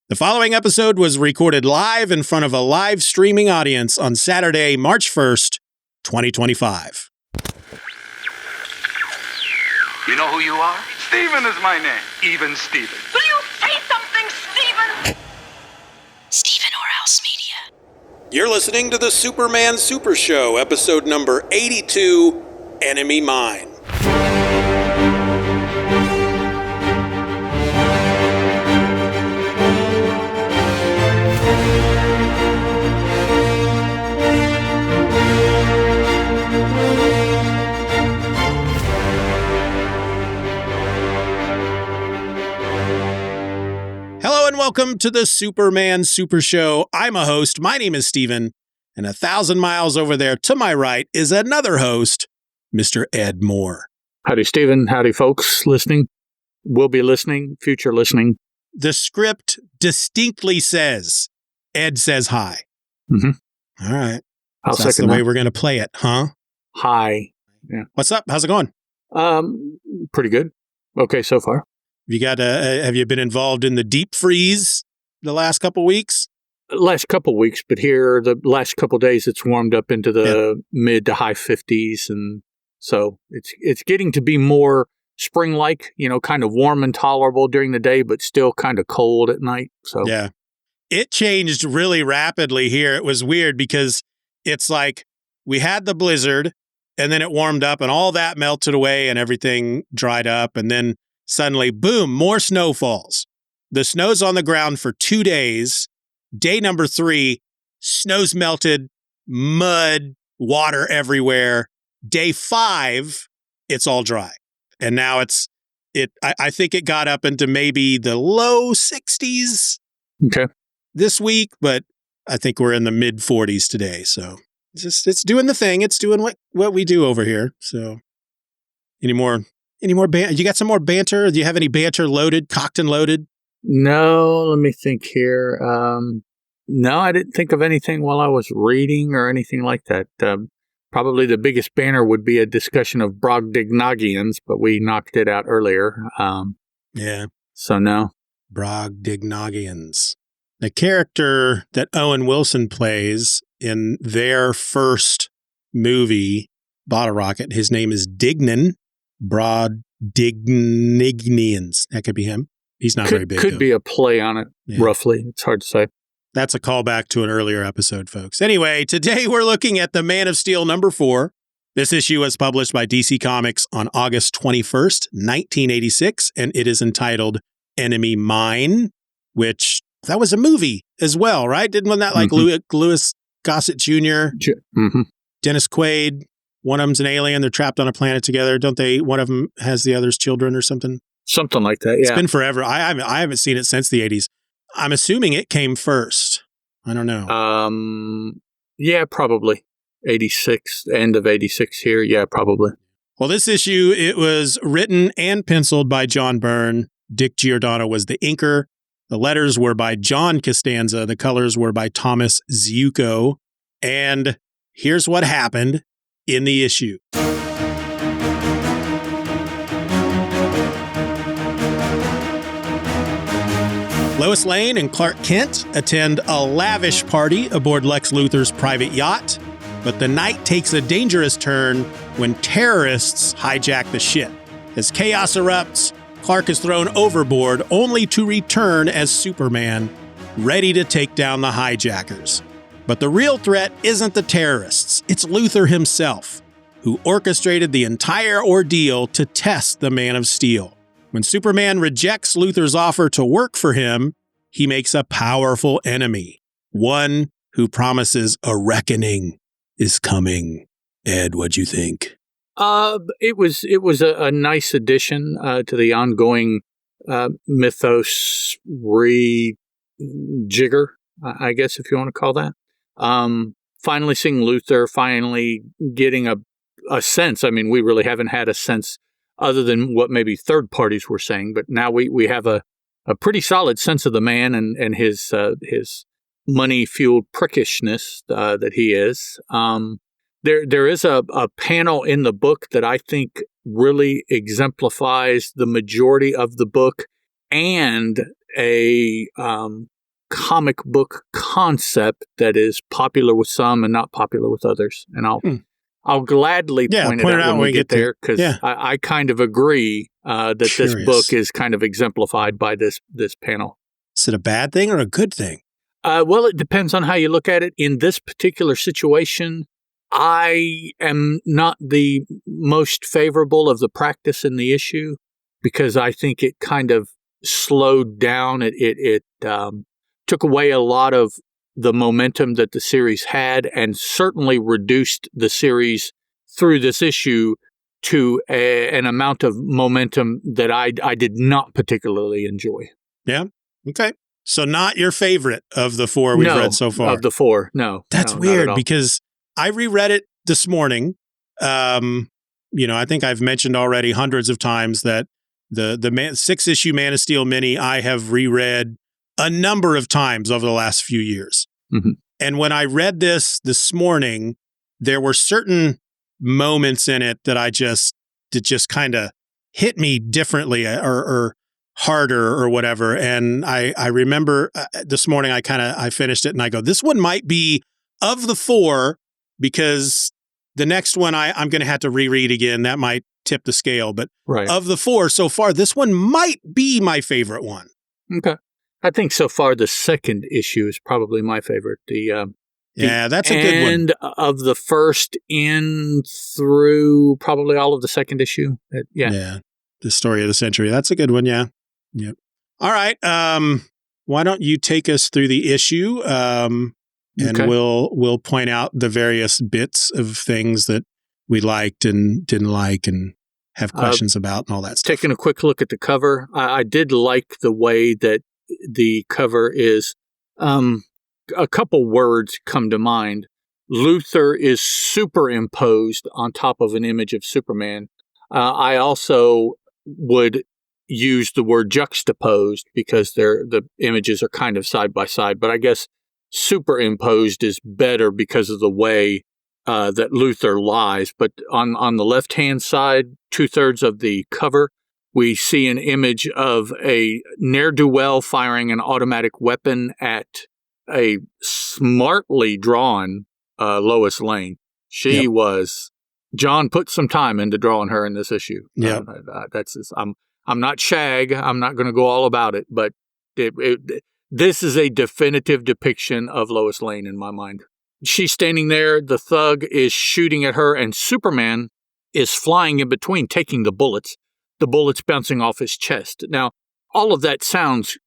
The following episode was recorded live in front of a live streaming audience on Saturday, March 1st, 2025. You know who you are? Steeven is my name. Even Steeven. Will you say something, Steeven? Steeven Orhouse Media. You're listening to the Superman Super Show, episode number 82, Enemy Mine. Hello and welcome to the Superman Super Show. I'm a host. My name is Steeven, and 1,000 miles over there to my right is another host, Mr. Ed Moore. Howdy, Steeven. Howdy, folks listening. Will be listening, future listening. The script distinctly says, Ed says hi. Mm-hmm. All right. I'll So that's the second way that. we're going to play it, huh? Hi. Yeah. What's up? How's it going? Pretty good. Okay, so far. Have you been involved in the deep freeze the last couple weeks? Last couple weeks, but here the last couple days it's warmed up into the mid to high 50s, and so it's getting to be more spring-like, kind of warm and tolerable during the day, but still kind of cold at night. So yeah, it changed really rapidly here. It was weird because it's like we had the blizzard, and then it warmed up, and all that melted away, and everything dried up, and then suddenly, boom, more snow falls. The snow's on the ground for 2 days. Day number 3, snow's melted, mud, water everywhere. Day 5, it's all dry. And now I think it got up into maybe the low 60s this week, but I think we're in the mid 40s today. So it's doing the thing. It's doing what we do over here. So any more banter? You got some more banter? Do you have any banter loaded, cocked and loaded? No, let me think here. No, I didn't think of anything while I was reading or anything like that. Probably the biggest banner would be a discussion of Brogdignagians, but we knocked it out earlier. Yeah. So no. Brogdignagians. The character that Owen Wilson plays in their first movie, Bottle Rocket, his name is Dignan. Brogdignagians. That could be him. He's not very big. Could be a play on it, roughly. It's hard to say. That's a callback to an earlier episode, folks. Anyway, today we're looking at the Man of Steel number 4. This issue was published by DC Comics on August 21st, 1986, and it is entitled Enemy Mine, which that was a movie as well, right? Wasn't that like Louis Gossett Jr., Dennis Quaid? One of them's an alien. They're trapped on a planet together. Don't they? One of them has the other's children or something. Something like that, yeah. It's been forever. I haven't seen it since the 80s. I'm assuming it came first. I don't know. Yeah, probably. 86, end of 86 here. Yeah, probably. Well, this issue, it was written and penciled by John Byrne. Dick Giordano was the inker. The letters were by John Costanza. The colors were by Thomas Ziuko. And here's what happened in the issue. Lois Lane and Clark Kent attend a lavish party aboard Lex Luthor's private yacht, but the night takes a dangerous turn when terrorists hijack the ship. As chaos erupts, Clark is thrown overboard only to return as Superman, ready to take down the hijackers. But the real threat isn't the terrorists, it's Luthor himself, who orchestrated the entire ordeal to test the Man of Steel. When Superman rejects Luthor's offer to work for him, he makes a powerful enemy, one who promises a reckoning is coming. Ed, what'd you think? It was a nice addition to the ongoing mythos rejigger, I guess, if you want to call that. Finally seeing Luthor, finally getting a sense. I mean, we really haven't had a sense other than what maybe third parties were saying, but now we have a pretty solid sense of the man and his money-fueled prickishness that he is. There is a panel in the book that I think really exemplifies the majority of the book, and a comic book concept that is popular with some and not popular with others. And I'll gladly point it out when we get there, because I kind of agree that this book is kind of exemplified by this panel. Is it a bad thing or a good thing? Well, it depends on how you look at it. In this particular situation, I am not the most favorable of the practice in the issue, because I think it kind of slowed down. It took away a lot of the momentum that the series had, and certainly reduced the series through this issue to an amount of momentum that I did not particularly enjoy. Yeah. Okay. So not your favorite of the 4 we've read so far. Of the 4, no. That's weird, because I reread it this morning. I think I've mentioned already hundreds of times that the 6-issue Man of Steel mini I have reread a number of times over the last few years. Mm-hmm. And when I read this morning, there were certain moments in it that just kind of hit me differently or harder or whatever. And I remember this morning I finished it and I go, this one might be of the 4, because the next one I'm going to have to reread again. That might tip the scale. But of the 4 so far, this one might be my favorite one. Okay. I think so far the second issue is probably my favorite. That's a good one. And of the first in through probably all of the second issue. The story of the century. That's a good one. Yeah. Yep. All right. Why don't you take us through the issue? And we'll point out the various bits of things that we liked and didn't like and have questions about and all that stuff. Taking a quick look at the cover, I did like the way that the cover is. A couple words come to mind. Luthor is superimposed on top of an image of Superman. I also would use the word juxtaposed, because the images are kind of side by side, but I guess superimposed is better because of the way that Luthor lies. But on the left-hand side, 2/3 of the cover, we see an image of a ne'er-do-well firing an automatic weapon at a smartly drawn Lois Lane. She was. John put some time into drawing her in this issue. Yeah, I'm not Shag. I'm not going to go all about it, but this is a definitive depiction of Lois Lane in my mind. She's standing there. The thug is shooting at her, and Superman is flying in between, taking the bullets bouncing off his chest. Now, all of that sounds,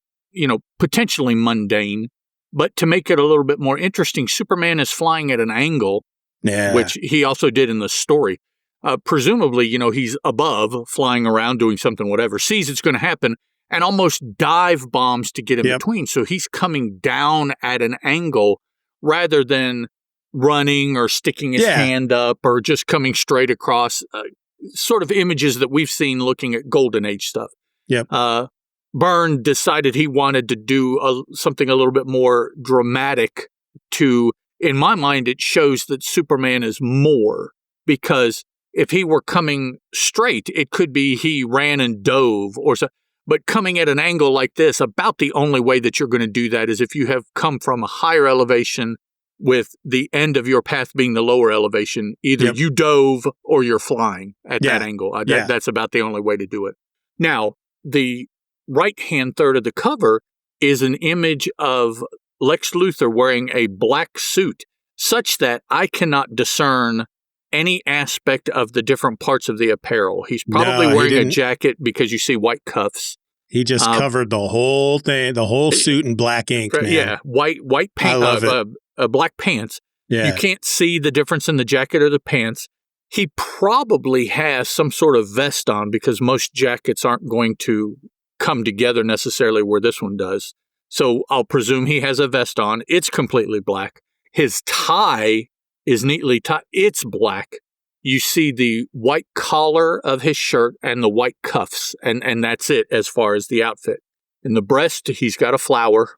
potentially mundane, but to make it a little bit more interesting, Superman is flying at an angle, which he also did in the story. Presumably, he's above, flying around, doing something, whatever, sees it's going to happen, and almost dive bombs to get in between. So he's coming down at an angle rather than running or sticking his hand up or just coming straight across, sort of images that we've seen looking at Golden Age stuff. Yep. Byrne decided he wanted to do something a little bit more dramatic in my mind, it shows that Superman is more, because if he were coming straight, it could be he ran and dove or so. But coming at an angle like this, about the only way that you're going to do that is if you have come from a higher elevation with the end of your path being the lower elevation. Either you dove or you're flying at that angle. That's about the only way to do it. Now, the right-hand third of the cover is an image of Lex Luthor wearing a black suit, such that I cannot discern any aspect of the different parts of the apparel. He's probably wearing a jacket because you see white cuffs. He just covered the whole thing, the whole suit in black ink, man. Yeah, white pants, black pants. Yeah. You can't see the difference in the jacket or the pants. He probably has some sort of vest on, because most jackets aren't going to come together necessarily where this one does. So I'll presume he has a vest on. It's completely black. His tie is neatly tied. It's black. You see the white collar of his shirt and the white cuffs, and that's it as far as the outfit. In the breast, he's got a flower.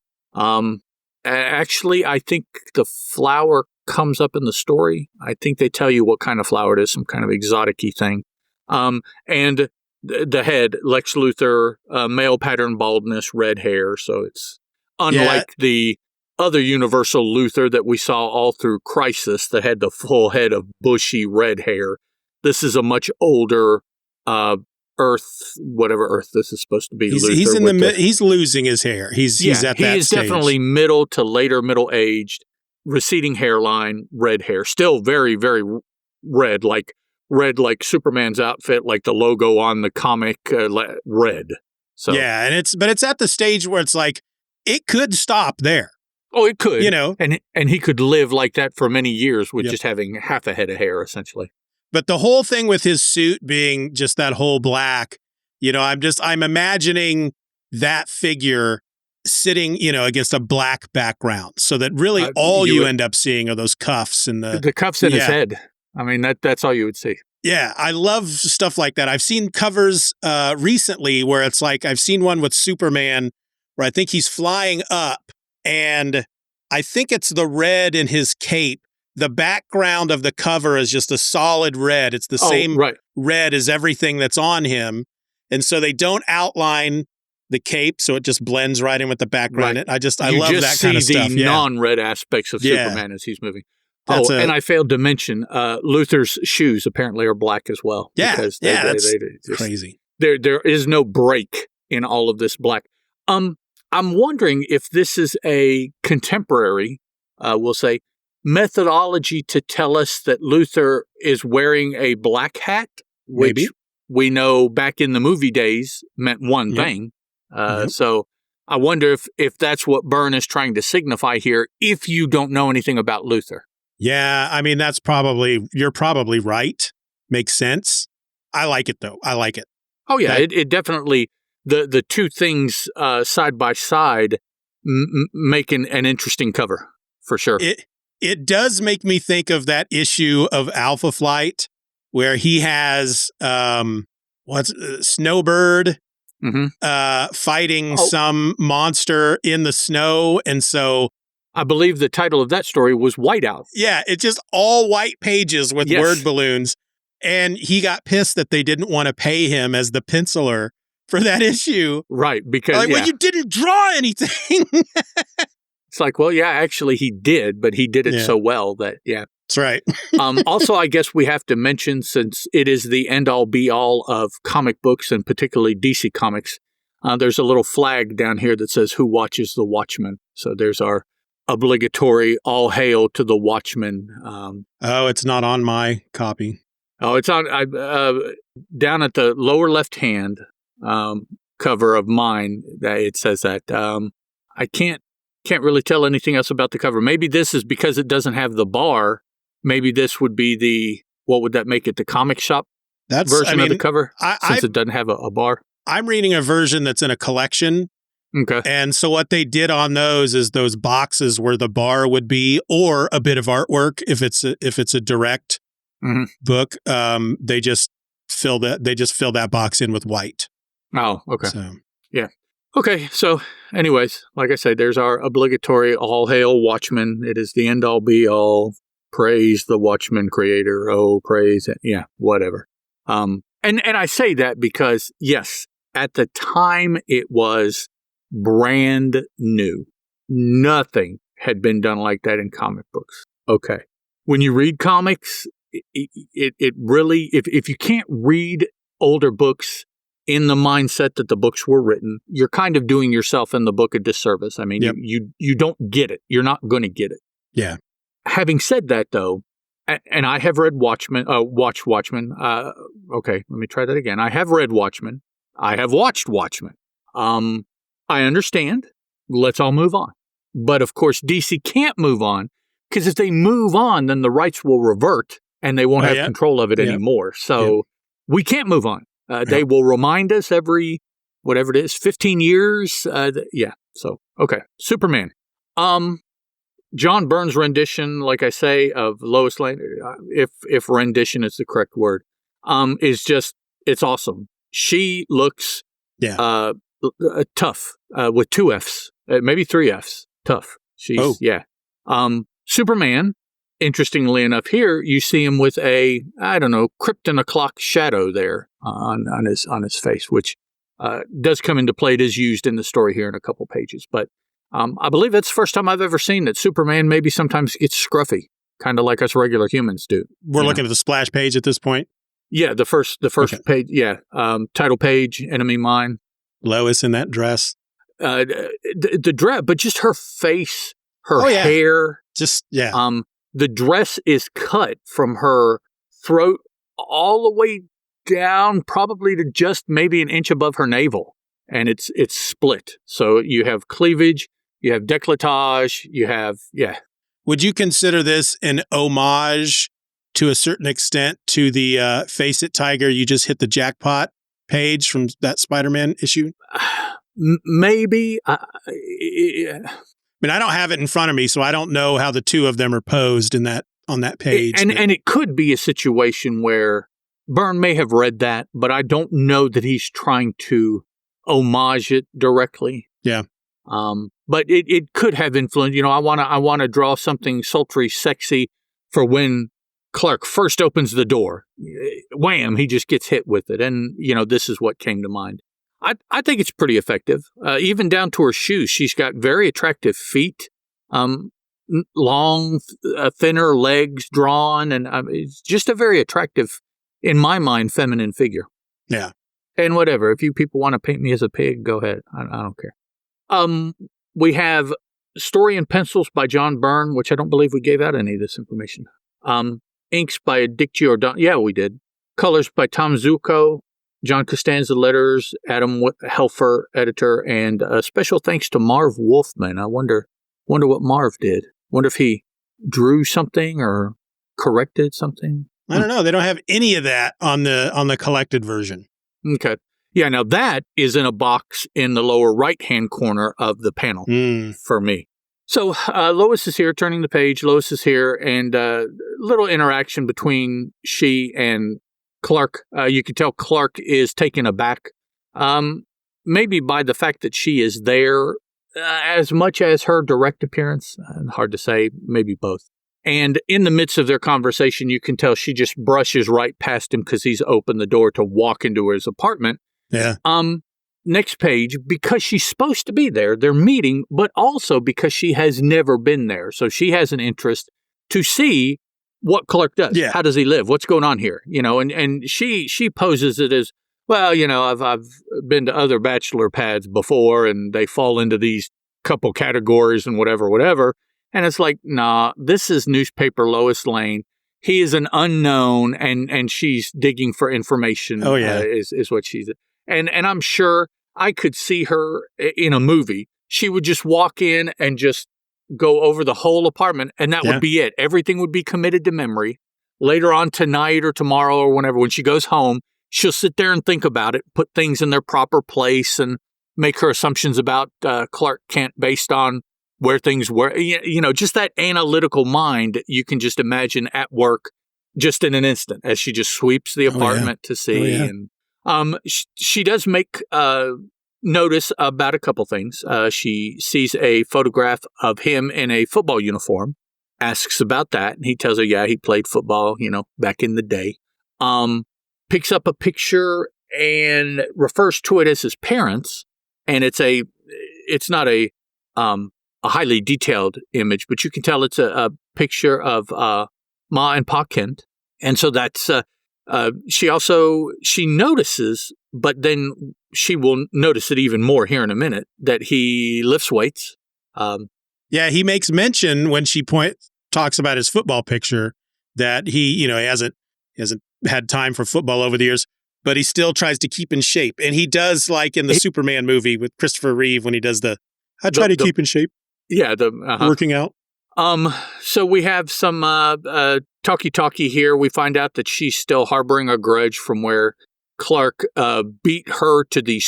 Actually, I think the flower comes up in the story. I think they tell you what kind of flower it is, some kind of exotic-y thing. And the head, Lex Luthor, male pattern baldness, red hair. So it's, unlike the other Universal Luthor that we saw all through Crisis that had the full head of bushy red hair. This is a much older Earth, whatever Earth this is supposed to be. He's losing his hair. He's at that stage. He is definitely middle to later middle aged, receding hairline, red hair, still very, very red like Superman's outfit, like the logo on the comic, red. So yeah, but it's at the stage where it's like it could stop there. Oh, it could, and he could live like that for many years with just having half a head of hair, essentially. But the whole thing with his suit being just that whole black, I'm imagining that figure sitting, against a black background, so that really all you end up seeing are those cuffs and the cuffs in his head. I mean, that's all you would see. Yeah, I love stuff like that. I've seen covers recently where it's like I've seen one with Superman where I think he's flying up and I think it's the red in his cape. The background of the cover is just a solid red. It's the same red as everything that's on him. And so they don't outline the cape, so it just blends right in with the background. Right. I love that kind of stuff. You see the non-red aspects of Superman as he's moving. And I failed to mention Luthor's shoes apparently are black as well. Yeah, because that's just crazy. There is no break in all of this black. I'm wondering if this is a contemporary, we'll say, methodology to tell us that Luthor is wearing a black hat, which we know back in the movie days meant one thing. So I wonder if that's what Byrne is trying to signify here, if you don't know anything about Luthor. Yeah, I mean, you're probably right. Makes sense. I like it, though. I like it. Oh, yeah, it definitely, the two things side by side make an interesting cover, for sure. It does make me think of that issue of Alpha Flight where he has Snowbird fighting some monster in the snow, and so I believe the title of that story was Whiteout. Yeah, it's just all white pages with word balloons, and he got pissed that they didn't want to pay him as the penciler for that issue. Right, because well, you didn't draw anything. It's like, well, yeah, actually he did, but he did it so well that, That's right. Also, I guess we have to mention, since it is the end-all, be-all of comic books, and particularly DC Comics, there's a little flag down here that says, "Who watches the Watchmen?" So there's our obligatory all hail to the Watchmen. It's not on my copy. Oh, it's on down at the lower left-hand cover of mine. It says that. I can't really tell anything else about the cover. Maybe this is because it doesn't have the bar. Maybe this would be what would that make it? The comic shop version of the cover, since it doesn't have a bar. I'm reading a version that's in a collection. Okay. And so what they did on those is those boxes where the bar would be, or a bit of artwork if it's a direct book. They just fill that box in with white. Oh, okay. So, yeah. Okay, so anyways, like I said, there's our obligatory all hail Watchmen. It is the end all be all. Praise the Watchmen creator. Oh, praise it. Yeah, whatever. And I say that because, yes, at the time it was brand new. Nothing had been done like that in comic books. Okay. When you read comics, it really, if you can't read older books in the mindset that the books were written, you're kind of doing yourself and the book a disservice. I mean, you don't get it. You're not going to get it. Yeah. Having said that, though, and I have read Watchmen. Okay, let me try that again. I have read Watchmen. I have watched Watchmen. I understand. Let's all move on. But of course, DC can't move on, because if they move on, then the rights will revert and they won't have control of it anymore. So we can't move on. They will remind us every, whatever it is, 15 years. So, okay. Superman. John Byrne's rendition, like I say, of Lois Lane, if rendition is the correct word, is just, it's awesome. She looks tough, with 2 Fs, maybe 3 Fs. Tough. She's, Superman, interestingly enough, here you see him with a, Krypton o'clock shadow there on his face, which does come into play. It is used in the story here in a couple pages. But I believe that's the first time I've ever seen that Superman maybe sometimes gets scruffy, kind of like us regular humans do. We're looking at the splash page at this point. Yeah, the first page. Yeah, title page, enemy mine. Lois in that dress. The dress, but just her face, her hair. Just the dress is cut from her throat all the way down, probably to just maybe an inch above her navel, and it's split. So you have cleavage, you have décolletage, you have Would you consider this an homage to a certain extent to the Face It Tiger, you just hit the jackpot page from that Spider-Man issue? Maybe. I mean, I don't have it in front of me, so I don't know how the two of them are posed on that page. And it could be a situation where Byrne may have read that, but I don't know that he's trying to homage it directly. Yeah. But it could have influence. I want to draw something sultry, sexy for when Clark first opens the door. Wham! He just gets hit with it, and this is what came to mind. I think it's pretty effective, even down to her shoes. She's got very attractive feet, long, thinner legs drawn, and it's just a very attractive, in my mind, feminine figure. Yeah. And whatever, if you people want to paint me as a pig, go ahead. I don't care. We have story and pencils by John Byrne, which I don't believe we gave out any of this information. Inks by Dick Giordano. Yeah, we did. Colors by Tom Zucco. John Costanza letters, Adam Helfer, editor, and special thanks to Marv Wolfman. I wonder what Marv did. Wonder if he drew something or corrected something. I don't know. They don't have any of that on the collected version. Okay. Yeah, now that is in a box in the lower right-hand corner of the panel for me. So Lois is here, turning the page. Lois is here, and little interaction between she and Clark. You can tell Clark is taken aback, maybe by the fact that she is there as much as her direct appearance. Hard to say, maybe both. And in the midst of their conversation, you can tell she just brushes right past him because he's opened the door to walk into his apartment. Yeah. Next page, because she's supposed to be there, they're meeting, but also because she has never been there. So she has an interest to see what Clark does. Yeah. How does he live? What's going on here? And she poses it as, well, I've been to other bachelor pads before, and they fall into these couple categories and whatever. And it's like, nah, this is newspaper Lois Lane. He is an unknown, and she's digging for information. Oh, yeah. Is what she's. And I'm sure I could see her in a movie. She would just walk in and just go over the whole apartment, and that would be it. Everything would be committed to memory. Later on tonight or tomorrow or whenever, when she goes home, she'll sit there and think about it, put things in their proper place, and make her assumptions about Clark Kent based on where things were. Just that analytical mind you can just imagine at work just in an instant as she just sweeps the apartment to see. And she does make notice about a couple things. She sees a photograph of him in a football uniform, asks about that, and he tells her, yeah, he played football, back in the day. Picks up a picture and refers to it as his parents, and it's not a highly detailed image, but you can tell it's a picture of Ma and Pa Kent, and so that's she notices, but then she will notice it even more here in a minute, that he lifts weights. He makes mention when she talks about his football picture that he hasn't had time for football over the years, but he still tries to keep in shape. And he does, like in the Superman movie with Christopher Reeve, when he does I try to keep in shape. Yeah. Working out. So we have some talkie here. We find out that she's still harboring a grudge from where Clark beat her to the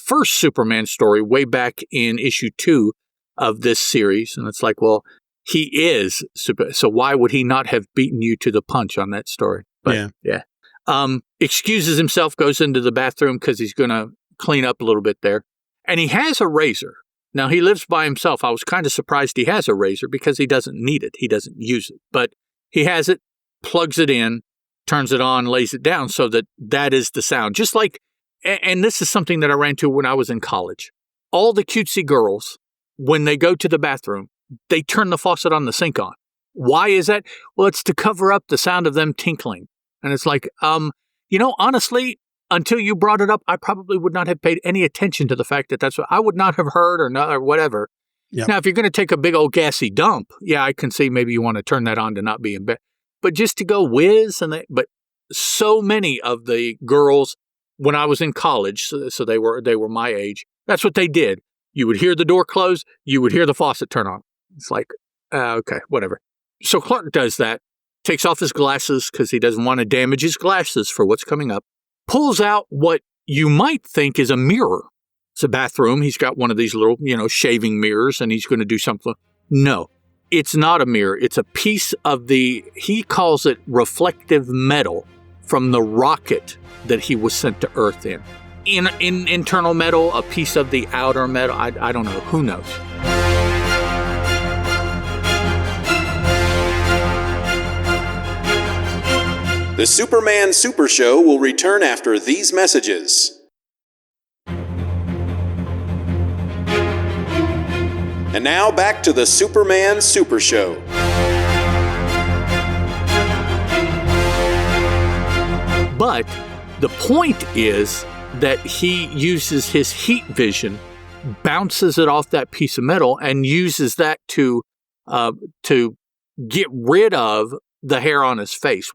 first Superman story way back in issue 2 of this series. And it's like, well, he is super, so why would he not have beaten you to the punch on that story? But, yeah. Excuses himself, goes into the bathroom because he's going to clean up a little bit there. And he has a razor. Now, he lives by himself. I was kind of surprised he has a razor because he doesn't need it. He doesn't use it. But he has it, plugs it in, turns it on, lays it down so that is the sound. Just like, and this is something that I ran to when I was in college. All the cutesy girls when they go to the bathroom, they turn the faucet on the sink on. Why is that? Well, it's to cover up the sound of them tinkling. And it's like, honestly, until you brought it up, I probably would not have paid any attention to the fact that that's what I would not have heard or whatever. Yep. Now, if you're going to take a big old gassy dump, yeah, I can see maybe you want to turn that on to not be in bed. But just to go whiz, but so many of the girls, when I was in college, so they were my age, that's what they did. You would hear the door close, you would hear the faucet turn on. It's like, okay, whatever. So Clark does that, takes off his glasses because he doesn't want to damage his glasses for what's coming up, pulls out what you might think is a mirror. It's a bathroom. He's got one of these little, shaving mirrors, and he's going to do something. No, it's not a mirror. It's a piece of he calls it reflective metal from the rocket that he was sent to Earth in. In internal metal, a piece of the outer metal. I don't know. Who knows? The Superman Super Show will return after these messages. And now back to the Superman Super Show. But the point is that he uses his heat vision, bounces it off that piece of metal, and uses that to get rid of the hair on his face.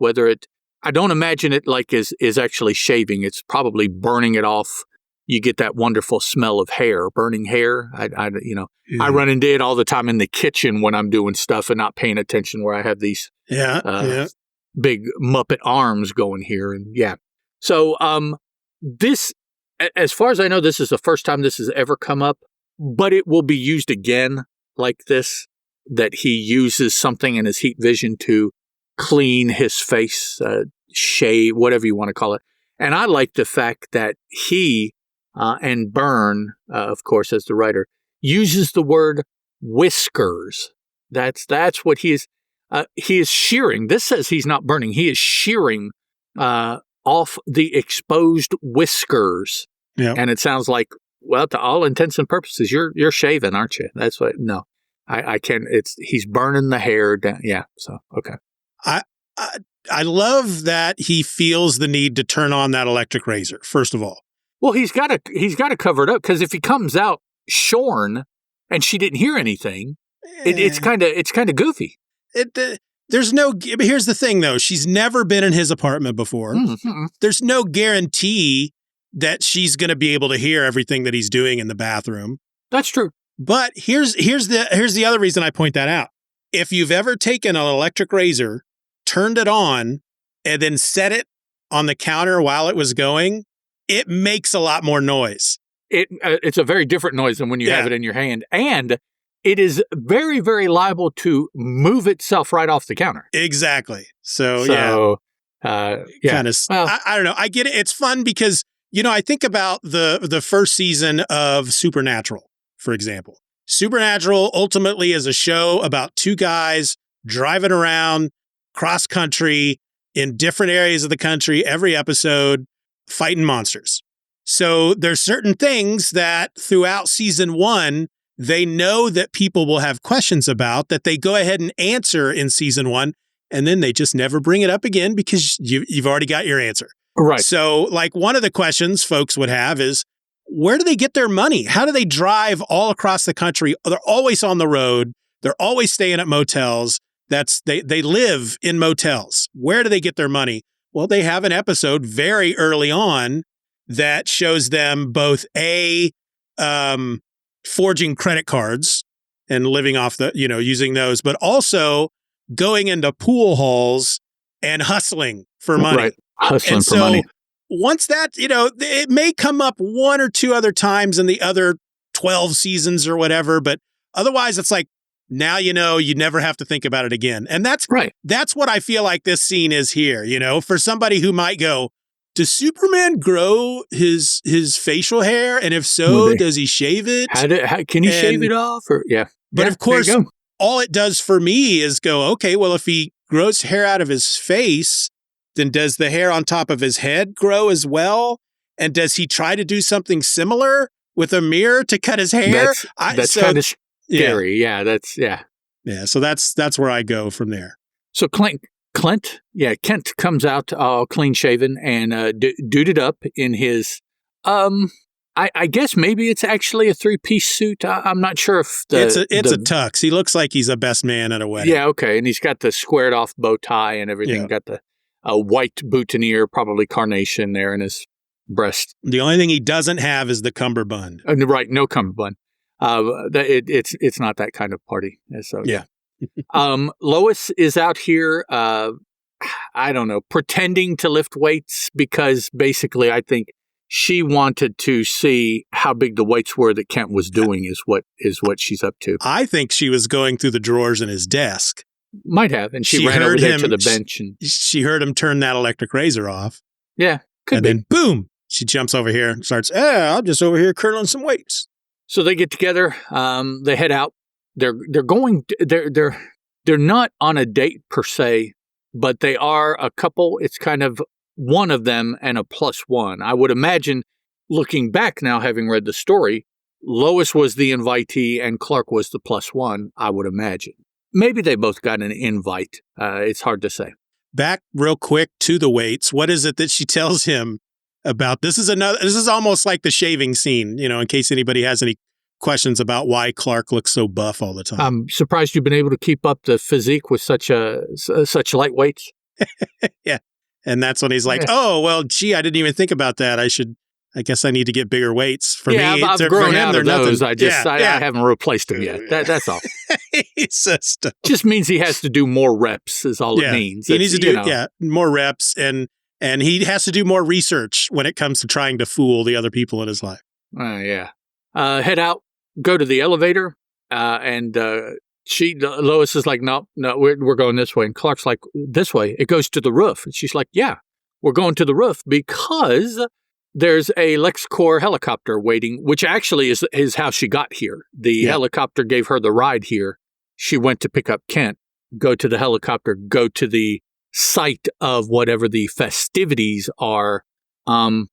I don't imagine it is actually shaving. It's probably burning it off. You get that wonderful smell of hair, burning hair. I run into it all the time in the kitchen when I'm doing stuff and not paying attention, where I have these big Muppet arms going here. And yeah. So this, as far as I know, this is the first time this has ever come up, but it will be used again like this, that he uses something in his heat vision to clean his face, shave, whatever you want to call it. And I like the fact that he and Byrne, of course, as the writer, uses the word whiskers. That's what he is shearing. This says he's not burning. He is shearing off the exposed whiskers. Yeah. And it sounds like, well, to all intents and purposes, you're shaving, aren't you? That's what. No, I can't. He's burning the hair down. Yeah. So okay. I love that he feels the need to turn on that electric razor, first of all. Well, he's got to cover it up, because if he comes out shorn and she didn't hear anything, it's kind of goofy. Here's the thing, though. She's never been in his apartment before. Mm-hmm. There's no guarantee that she's going to be able to hear everything that he's doing in the bathroom. That's true. But here's the other reason I point that out. If you've ever taken an electric razor, turned it on, and then set it on the counter while it was going, it makes a lot more noise. It's a very different noise than when you have it in your hand. And it is very, very liable to move itself right off the counter. Exactly. So yeah. Kind of, well, I don't know. I get it. It's fun because, I think about the first season of Supernatural, for example. Supernatural ultimately is a show about two guys driving around cross country in different areas of the country, every episode, fighting monsters. So there's certain things that throughout season 1, they know that people will have questions about, that they go ahead and answer in season 1, and then they just never bring it up again because you've already got your answer. Right. So like one of the questions folks would have is, where do they get their money? How do they drive all across the country? They're always on the road. They're always staying at motels. They live in motels. Where do they get their money? Well, they have an episode very early on that shows them both forging credit cards and living off using those, but also going into pool halls and hustling for money. Right. Hustling for money. Once that, it may come up one or two other times in the other 12 seasons or whatever, but otherwise it's like, now you never have to think about it again. And that's right. That's what I feel like this scene is here, for somebody who might go, does Superman grow his facial hair? And if so, does he shave it? How can he shave it off? But of course, all it does for me is go, okay, well, if he grows hair out of his face, then does the hair on top of his head grow as well? And does he try to do something similar with a mirror to cut his hair? scary. Yeah, that's Yeah, so that's where I go from there. So Kent comes out all clean shaven and duded up in his I guess maybe it's actually a 3-piece suit. I'm not sure if it's a tux. He looks like he's a best man at a wedding. Yeah, okay, and he's got the squared off bow tie and everything. Yeah. Got the white boutonniere, probably carnation there in his breast. The only thing he doesn't have is the cummerbund. Right, no cummerbund. It's not that kind of party. So yeah. Lois is out here. I don't know, pretending to lift weights because basically, I think she wanted to see how big the weights were that Kent was doing. Is what she's up to. I think she was going through the drawers in his desk. Might have, and she ran over there to the bench, and she heard him turn that electric razor off. Yeah, could be. Then boom, she jumps over here and starts. I'm just over here curling some weights. So they get together. They head out. They're going. They're not on a date per se, but they are a couple. It's kind of one of them and a +1. I would imagine, looking back now, having read the story, Lois was the invitee and Clark was the +1. I would imagine. Maybe they both got an invite. It's hard to say. Back real quick to the weights. What is it that she tells him about? This is almost like the shaving scene, in case anybody has any questions about why Clark looks so buff all the time. I'm surprised you've been able to keep up the physique with such light weights. Yeah. And that's when he's like, oh, well, gee, I didn't even think about that. I guess I need to get bigger weights. For me, I've grown out of those. I haven't replaced them yet. That's all. He's so stoked. Just means he has to do more reps is all it means. He needs to do more reps and he has to do more research when it comes to trying to fool the other people in his life. Head out, go to the elevator, and Lois is like, no, we're going this way. And Clark's like, this way. It goes to the roof. And she's like, yeah, we're going to the roof because there's a LexCorp helicopter waiting, which actually is how she got here. The helicopter gave her the ride here. She went to pick up Kent, go to the helicopter, go to the site of whatever the festivities are. Did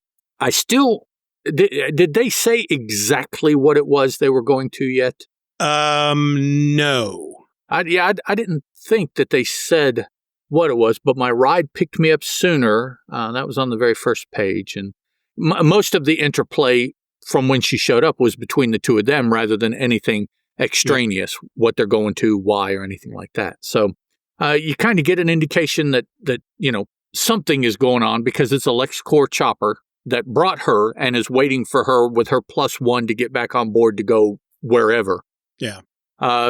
they say exactly what it was they were going to yet? No. I didn't think that they said what it was, but my ride picked me up sooner. That was on the very first page. And most of the interplay from when she showed up was between the two of them rather than anything extraneous, what they're going to, why, or anything like that. So you kind of get an indication that something is going on because it's a LexCorp chopper that brought her and is waiting for her with her +1 to get back on board to go wherever. Yeah.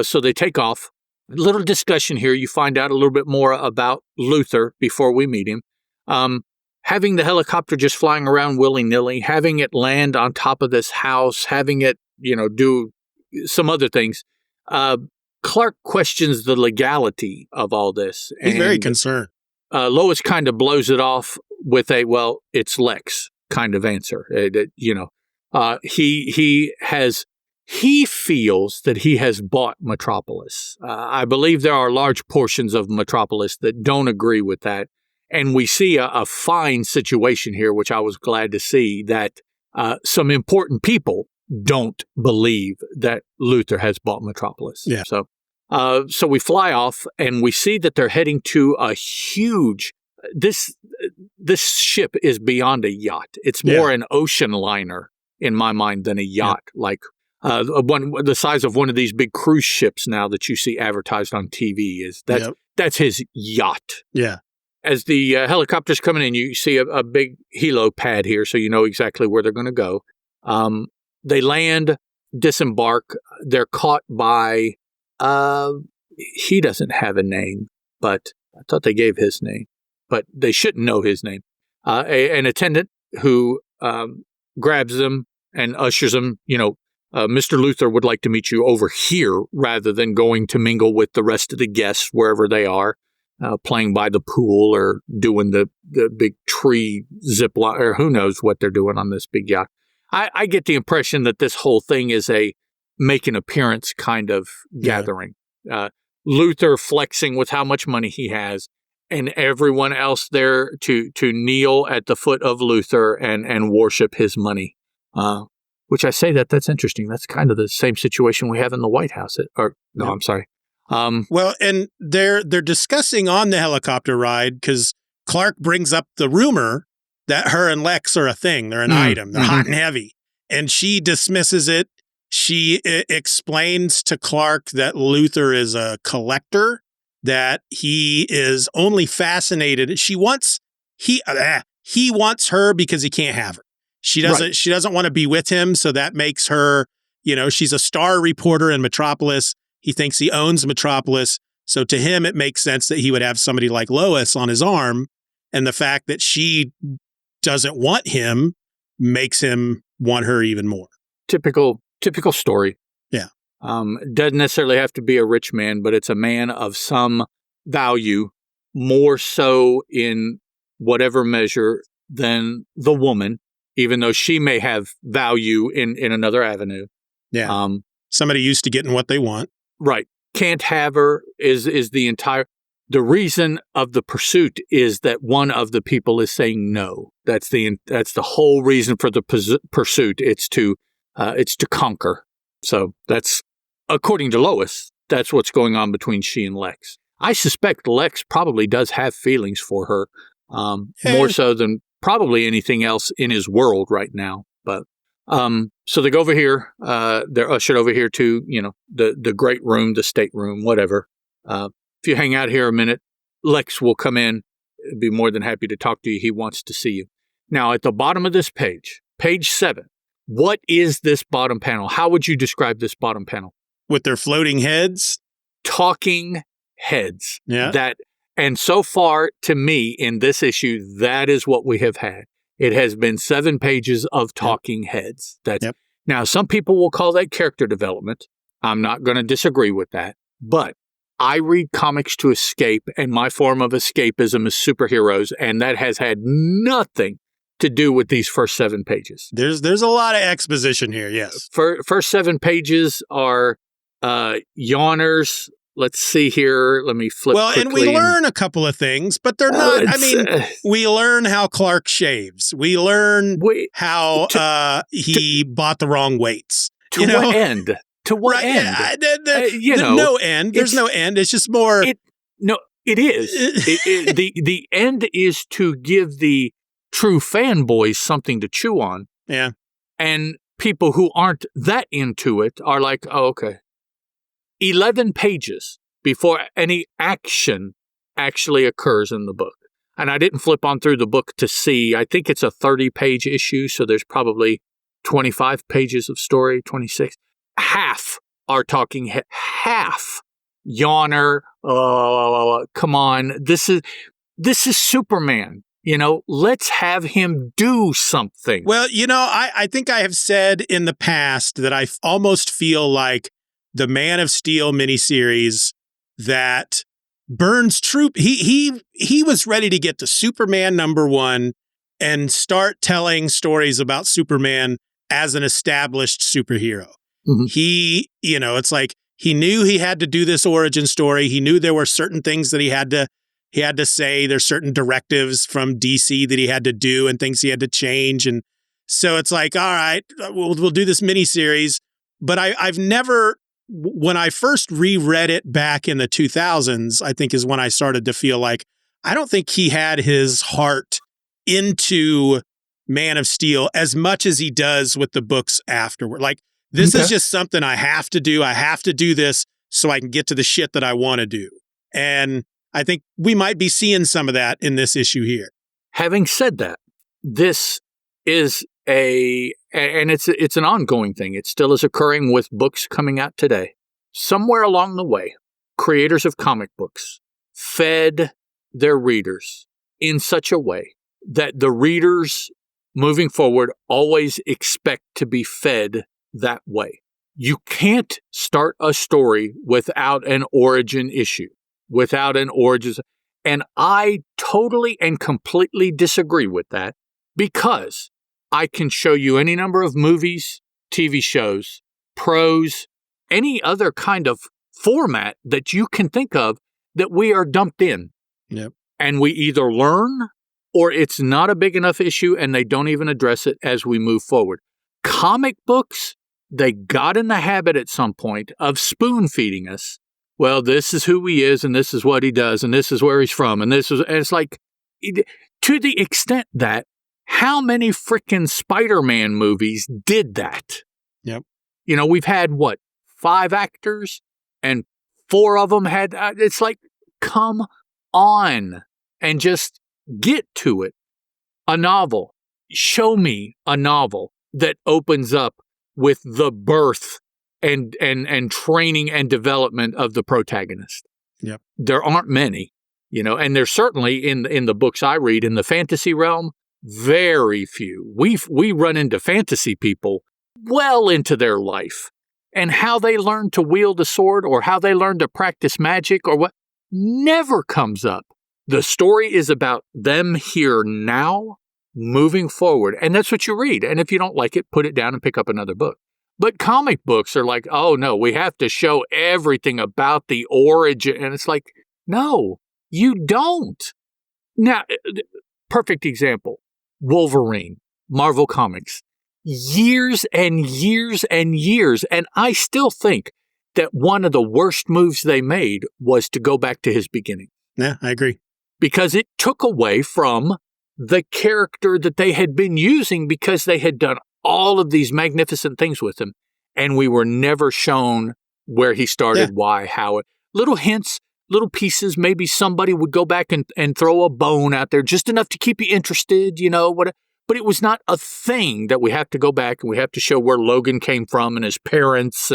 So they take off. A little discussion here. You find out a little bit more about Luthor before we meet him. Having the helicopter just flying around willy-nilly, having it land on top of this house, having it, do some other things. Clark questions the legality of all this. He's very concerned. Lois kind of blows it off with a, well, it's Lex kind of answer. He feels that he has bought Metropolis. I believe there are large portions of Metropolis that don't agree with that. And we see a fine situation here, which I was glad to see, that some important people don't believe that Luthor has bought Metropolis. Yeah. So we fly off and we see that they're heading to a huge, this ship is beyond a yacht. It's more an ocean liner in my mind than a yacht, like the size of one of these big cruise ships now that you see advertised on TV. That's his yacht. Yeah. As the helicopter's coming in, you see a big helo pad here, so you know exactly where they're going to go. They land, disembark. They're caught by, he doesn't have a name, but I thought they gave his name, but they shouldn't know his name. An attendant who grabs them and ushers them, Mr. Luthor would like to meet you over here rather than going to mingle with the rest of the guests wherever they are. Playing by the pool or doing the big tree zip line, or who knows what they're doing on this big yacht. I get the impression that this whole thing is a make an appearance kind of gathering. Luthor flexing with how much money he has, and everyone else there to kneel at the foot of Luthor and worship his money. Which I say that's interesting. That's kind of the same situation we have in the White House. I'm sorry. Well, and they're discussing on the helicopter ride because Clark brings up the rumor that her and Lex are a thing. They're an item. They're hot and heavy. And she dismisses it. She explains to Clark that Luthor is a collector, that he is only fascinated. He wants her because he can't have her. She doesn't want to be with him. So that makes her, she's a star reporter in Metropolis. He thinks he owns Metropolis. So to him, it makes sense that he would have somebody like Lois on his arm. And the fact that she doesn't want him makes him want her even more. Typical story. Yeah. Doesn't necessarily have to be a rich man, but it's a man of some value, more so in whatever measure than the woman, even though she may have value in another avenue. Yeah. Somebody used to getting what they want. Right. Can't have her is the reason of the pursuit is that one of the people is saying no. That's the whole reason for the pursuit. It's to conquer. So that's, according to Lois, that's what's going on between she and Lex. I suspect Lex probably does have feelings for her, more so than probably anything else in his world right now. But so they go over here. They're ushered over here to the great room, the stateroom, whatever. If you hang out here a minute, Lex will come in. Be more than happy to talk to you. He wants to see you. Now, at the bottom of this page 7, what is this bottom panel? How would you describe this bottom panel? With their floating heads? Talking heads. Yeah. And so far, to me, in this issue, that is what we have had. It has been 7 pages of talking heads. Now, some people will call that character development. I'm not going to disagree with that. But I read comics to escape, and my form of escapism is superheroes, and that has had nothing to do with these first 7 pages. There's a lot of exposition here, yes. First 7 pages are yawners. Let's see here. Let me flip quickly. And we learn a couple of things, but they're not, we learn how Clark shaves. We learn how he bought the wrong weights. What end? To what end? No end. There's no end. It's just more. It is. The end is to give the true fanboys something to chew on. Yeah. And people who aren't that into it are like, oh, okay. 11 pages before any action actually occurs in the book. And I didn't flip on through the book to see. I think it's a 30-page issue, so there's probably 25 pages of story, 26. Half are talking half. Yawner. Come on. This is Superman. Let's have him do something. Well, I think I have said in the past that I almost feel like the Man of Steel miniseries that Byrne's troop, he was ready to get to Superman #1 and start telling stories about Superman as an established superhero. Mm-hmm. It's like he knew he had to do this origin story. He knew there were certain things that he had to say. There's certain directives from DC that he had to do and things he had to change. And so it's like, all right, we'll do this miniseries. But I've never, when I first reread it back in the 2000s, I think is when I started to feel like, I don't think he had his heart into Man of Steel as much as he does with the books afterward. Like, this is just something I have to do. I have to do this so I can get to the shit that I want to do. And I think we might be seeing some of that in this issue here. Having said that, this is and it's an ongoing thing. It still is occurring with books coming out today. Somewhere along the way, creators of comic books fed their readers in such a way that the readers moving forward always expect to be fed that way. You can't start a story without an origin issue, without an origin. And I totally and completely disagree with that, because I can show you any number of movies, TV shows, prose, any other kind of format that you can think of that we are dumped in. Yep. And we either learn or it's not a big enough issue and they don't even address it as we move forward. Comic books, they got in the habit at some point of spoon feeding us. Well, this is who he is, and this is what he does, and this is where he's from, and it's like, to the extent that how many frickin' Spider-Man movies did that? Yep. We've had, 5 actors, and 4 of them had, it's like, come on, and just get to it. A novel. Show me a novel that opens up with the birth and training and development of the protagonist. Yep. There aren't many, and there's certainly in the books I read in the fantasy realm, very few. We run into fantasy people well into their life, and how they learn to wield a sword or how they learn to practice magic or what never comes up. The story is about them here now, moving forward, and that's what you read. And if you don't like it, put it down and pick up another book. But comic books are like, oh no, we have to show everything about the origin. And it's like, no, you don't. Now, perfect example, Wolverine, Marvel Comics, years and years and years. And I still think that one of the worst moves they made was to go back to his beginning. Yeah, I agree. Because it took away from the character that they had been using because they had done all of these magnificent things with him. And we were never shown where he started, why, how. Little hints, little pieces. Maybe somebody would go back and throw a bone out there just enough to keep you interested, But it was not a thing that we have to go back and we have to show where Logan came from and his parents.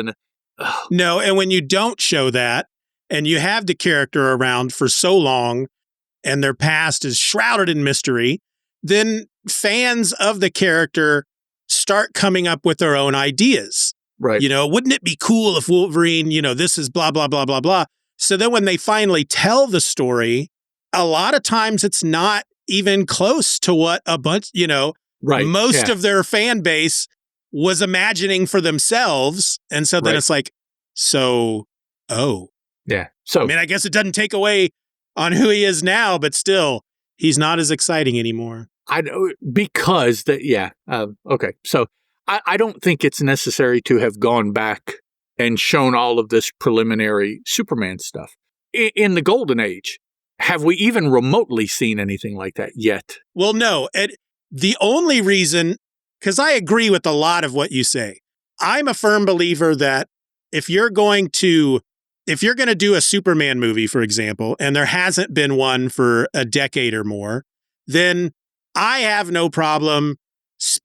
No, and when you don't show that and you have the character around for so long and their past is shrouded in mystery, then fans of the character start coming up with their own ideas. Right. Wouldn't it be cool if Wolverine, this is blah, blah, blah, blah, blah. So then when they finally tell the story, a lot of times it's not even close to what a bunch, most of their fan base was imagining for themselves. And so then it's like, Yeah. So, I guess it doesn't take away on who he is now, but still, he's not as exciting anymore. I know, because okay. So I don't think it's necessary to have gone back and shown all of this preliminary Superman stuff. In the Golden Age, have we even remotely seen anything like that yet? Well, no. The only reason, because I agree with a lot of what you say, I'm a firm believer that if you're going to do a Superman movie, for example, and there hasn't been one for a decade or more, then I have no problem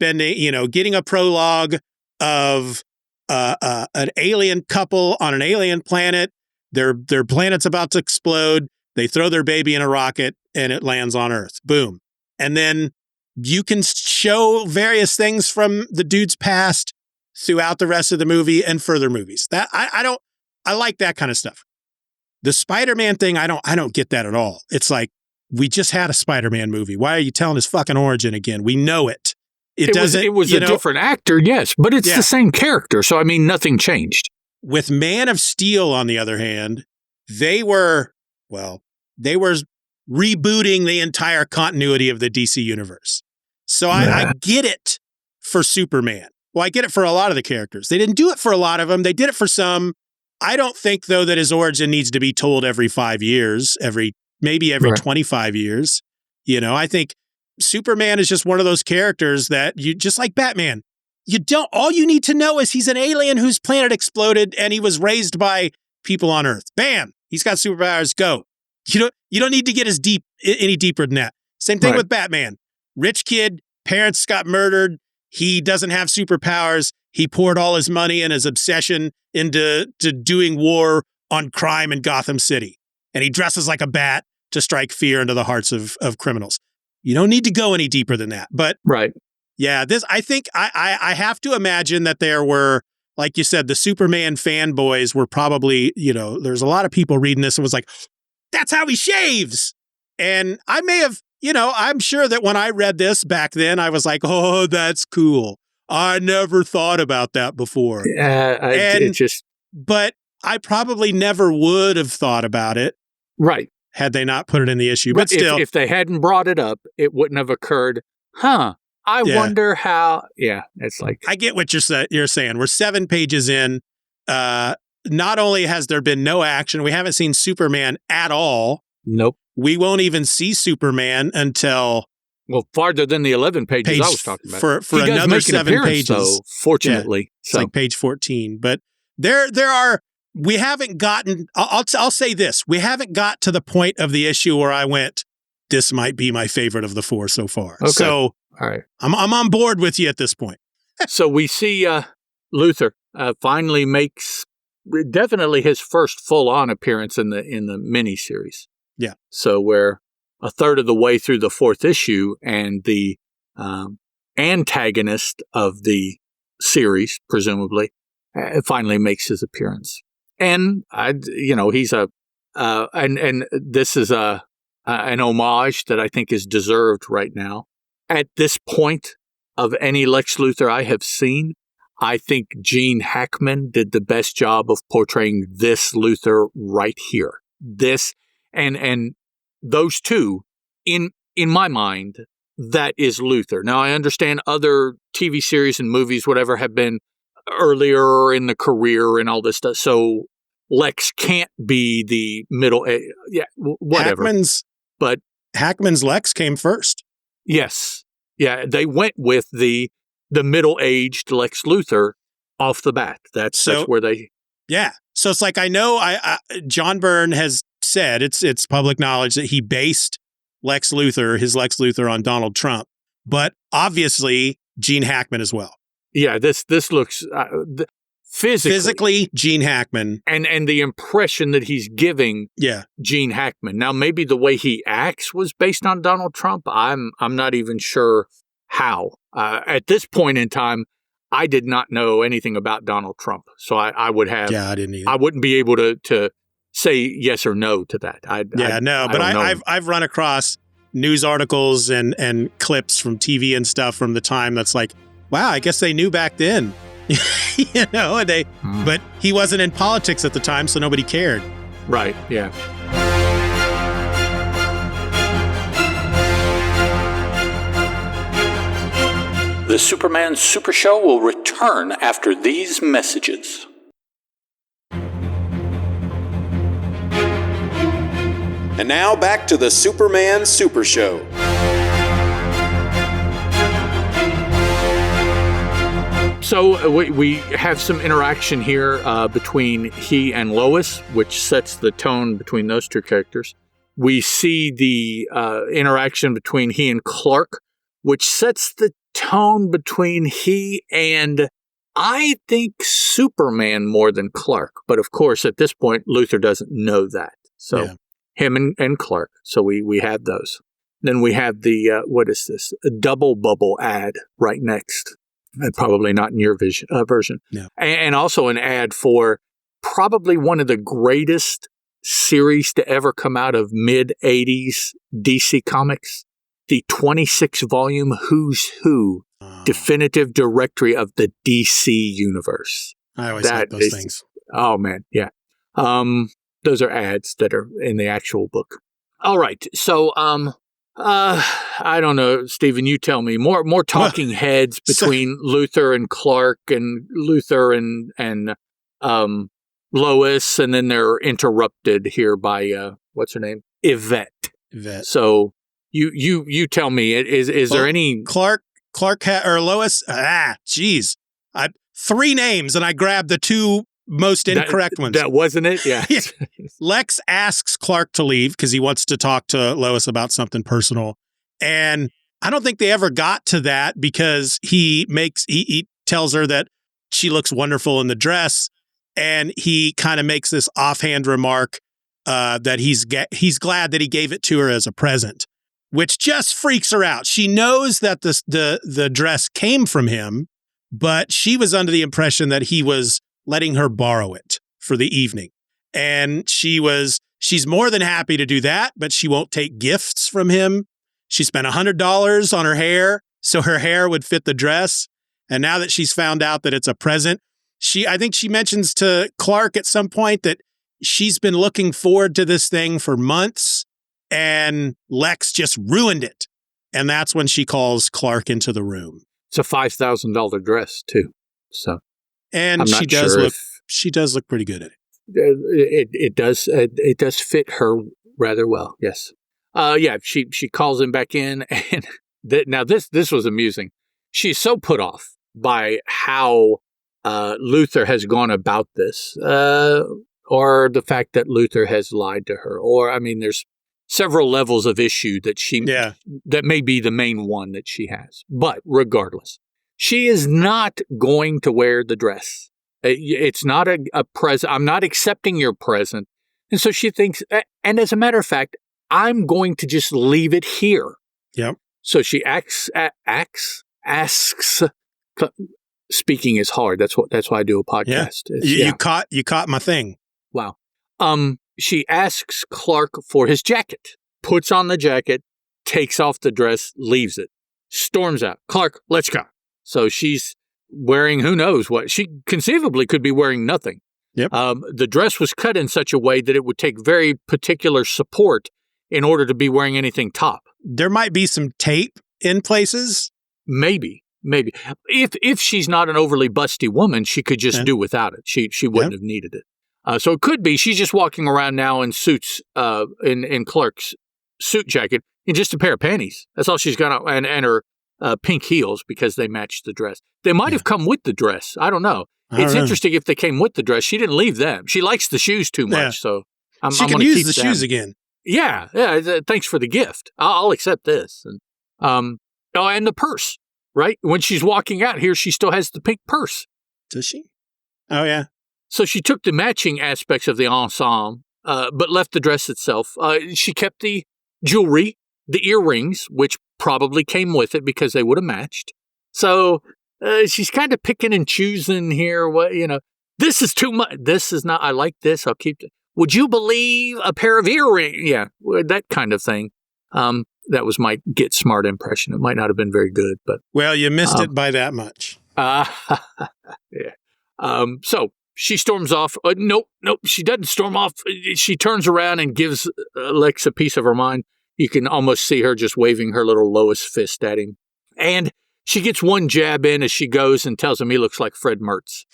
getting a prologue of an alien couple on an alien planet. Their planet's about to explode. They throw their baby in a rocket and it lands on Earth. Boom. And then you can show various things from the dude's past throughout the rest of the movie and further movies. That I like that kind of stuff. The Spider-Man thing, I don't get that at all. It's like, we just had a Spider-Man movie. Why are you telling his fucking origin again? We know it. It was a different actor, yes, but it's the same character. So, nothing changed. With Man of Steel, on the other hand, they were rebooting the entire continuity of the DC universe. So I get it for Superman. Well, I get it for a lot of the characters. They didn't do it for a lot of them. They did it for some. I don't think, though, that his origin needs to be told every 5 years, maybe every 25 years. I think Superman is just one of those characters that you, just like Batman, all you need to know is he's an alien whose planet exploded and he was raised by people on Earth. Bam! He's got superpowers. Go. You don't need to get any deeper than that. Same thing with Batman. Rich kid, parents got murdered. He doesn't have superpowers. He poured all his money and his obsession into doing war on crime in Gotham City. And he dresses like a bat to strike fear into the hearts of criminals. You don't need to go any deeper than that. But I think I have to imagine that there were, like you said, the Superman fanboys were probably, there's a lot of people reading this and was like, that's how he shaves. And I may have, I'm sure that when I read this back then, I was like, oh, that's cool. I never thought about that before. But I probably never would have thought about it. Right. Had they not put it in the issue. But still. If they hadn't brought it up, it wouldn't have occurred. I I wonder how. Yeah, it's like I get what you're saying. We're 7 pages in. Not only has there been no action, we haven't seen Superman at all. Nope. We won't even see Superman until farther than the 11 pages I was talking about. For he another 7 pages, though, fortunately. It's like page 14. But there are. We haven't gotten. I'll say this: we haven't got to the point of the issue where I went, this might be my favorite of the 4 so far. Okay. So, all right, I'm on board with you at this point. So we see Luthor finally makes definitely his first full-on appearance in the miniseries. Yeah. So we're a third of the way through the 4th issue, and the antagonist of the series, presumably, finally makes his appearance. And he's and this is an homage that I think is deserved right now. At this point of any Lex Luthor I have seen, I think Gene Hackman did the best job of portraying this Luthor right here. This and those two, in my mind, that is Luthor. Now, I understand other TV series and movies, whatever, have been earlier in the career and all this stuff. So Lex can't be the middle. Whatever. Hackman's Lex came first. Yes. Yeah. They went with the middle-aged Lex Luthor off the bat. That's where they. Yeah. So it's like, I know John Byrne has said, it's public knowledge that he based his Lex Luthor on Donald Trump, but obviously Gene Hackman as well. Yeah, this looks physically Gene Hackman, and the impression that he's giving, Gene Hackman. Now, maybe the way he acts was based on Donald Trump. I'm not even sure how. At this point in time, I did not know anything about Donald Trump, so I would have. Yeah, I didn't either. I wouldn't be able to say yes or no to that. I've run across news articles and clips from TV and stuff from the time that's like, wow, I guess they knew back then, but he wasn't in politics at the time, so nobody cared. Right. Yeah. The Superman Super Show will return after these messages. And now back to the Superman Super Show. So we have some interaction here between he and Lois, which sets the tone between those two characters. We see the interaction between he and Clark, which sets the tone between he and, I think, Superman more than Clark. But of course, at this point, Luthor doesn't know that. So him and Clark. So we have those. Then we have the, what is this? A double bubble ad right next. Probably not in your version. No. And also an ad for probably one of the greatest series to ever come out of mid-'80s DC Comics. The 26-volume Who's Who definitive directory of the DC universe. I always like those things. Oh, man. Yeah. Those are ads that are in the actual book. All right. So, I don't know, Steven, you tell me. More talking heads between Luthor and Clark and Luthor and Lois, and then they're interrupted here by, what's her name? Yvette. So you tell me, is there any... Clark or Lois? Geez. 3 names, and I grabbed the 2 most incorrect ones. That wasn't it? Yeah. Lex asks Clark to leave because he wants to talk to Lois about something personal. And I don't think they ever got to that because he tells her that she looks wonderful in the dress. And he kind of makes this offhand remark that he's glad that he gave it to her as a present, which just freaks her out. She knows that the dress came from him, but she was under the impression that he was letting her borrow it for the evening. And she's more than happy to do that, but she won't take gifts from him. She spent $100 on her hair so her hair would fit the dress. And now that she's found out that it's a present, I think she mentions to Clark at some point that she's been looking forward to this thing for months and Lex just ruined it. And that's when she calls Clark into the room. It's a $5,000 dress too. So, And I'm she not does sure look she does look pretty good at it. it does fit her rather well. Yes. She calls him back in, and now this was amusing. She's so put off by how Luthor has gone about this, or the fact that Luthor has lied to her, or there's several levels of issue that that may be the main one that she has. But regardless, she is not going to wear the dress. It's not a present. I'm not accepting your present. And so she thinks, and as a matter of fact, I'm going to just leave it here. Yep. So she asks, speaking is hard. That's why I do a podcast. Yeah. You caught my thing. Wow. She asks Clark for his jacket, puts on the jacket, takes off the dress, leaves it, storms out. Clark, let's go. So she's wearing who knows what. She conceivably could be wearing nothing. Yep. The dress was cut in such a way that it would take very particular support in order to be wearing anything top. There might be some tape in places. Maybe. If she's not an overly busty woman, she could just do without it. She wouldn't have needed it. So it could be she's just walking around now in suits, in Clark's suit jacket, in just a pair of panties. That's all she's got on, and her pink heels because they match the dress. They might have come with the dress. I don't know. It's interesting if they came with the dress. She didn't leave them. She likes the shoes too much, so she can use the shoes again. Yeah. Thanks for the gift. I'll accept this. And and the purse, right? When she's walking out here, she still has the pink purse. Does she? Oh yeah. So she took the matching aspects of the ensemble, but left the dress itself. She kept the jewelry, the earrings, which probably came with it because they would have matched. So she's kind of picking and choosing here. This is too much. This is not. I like this. I'll keep it. Would you believe a pair of earrings? Yeah, that kind of thing. That was my Get Smart impression. It might not have been very good, but you missed it by that much. Yeah. So she storms off. Nope. She doesn't storm off. She turns around and gives Lex a piece of her mind. You can almost see her just waving her little Lois fist at him. And she gets one jab in as she goes and tells him he looks like Fred Mertz.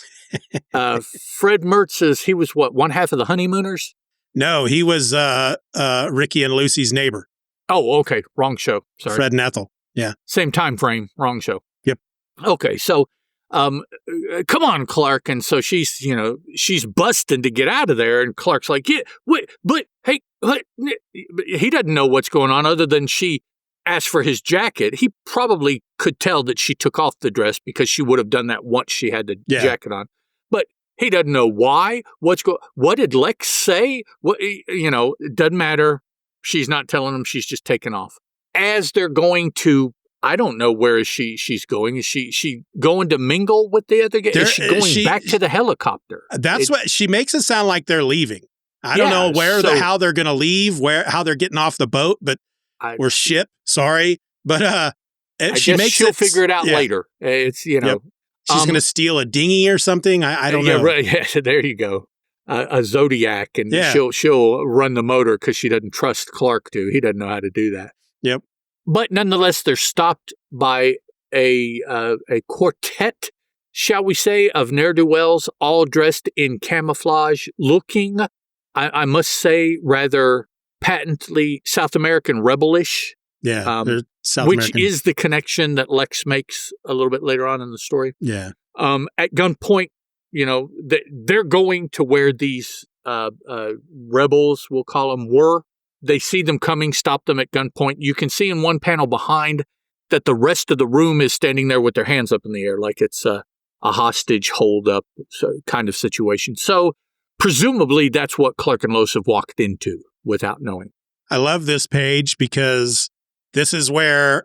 Fred Mertz he was what, one half of the Honeymooners? No, he was Ricky and Lucy's neighbor. Oh, okay. Wrong show. Sorry. Fred and Ethel. Yeah. Same time frame. Wrong show. Yep. Okay. So, come on, Clark. And so she's busting to get out of there. And Clark's like, yeah, wait, but hey, what? He doesn't know what's going on other than she asked for his jacket. He probably could tell that she took off the dress because she would have done that once she had the jacket on. But he doesn't know why. What did Lex say? It doesn't matter. She's not telling him. She's just taking off. As they're going to, I don't know where she's going. Is she going to mingle with the other guy? Is she going back to the helicopter? That's what she makes it sound like they're leaving. I don't know how they're going to leave, how they're getting off the boat, or ship. Sorry, but she'll figure it out later. It's Yep. She's going to steal a dinghy or something. I don't know. Right. Yeah, there you go. A Zodiac, and she'll run the motor because she doesn't trust Clark to. He doesn't know how to do that. Yep. But nonetheless, they're stopped by a quartet, shall we say, of ne'er-do-wells, all dressed in camouflage, looking, I must say, rather patently South American rebel-ish. Yeah, South which American. Is the connection that Lex makes a little bit later on in the story. Yeah. At gunpoint, they're going to where these rebels, we'll call them, were. They see them coming, stop them at gunpoint. You can see in one panel behind that the rest of the room is standing there with their hands up in the air, like it's a hostage hold-up kind of situation. So presumably that's what Clark and Lois have walked into without knowing. I love this page because this is where,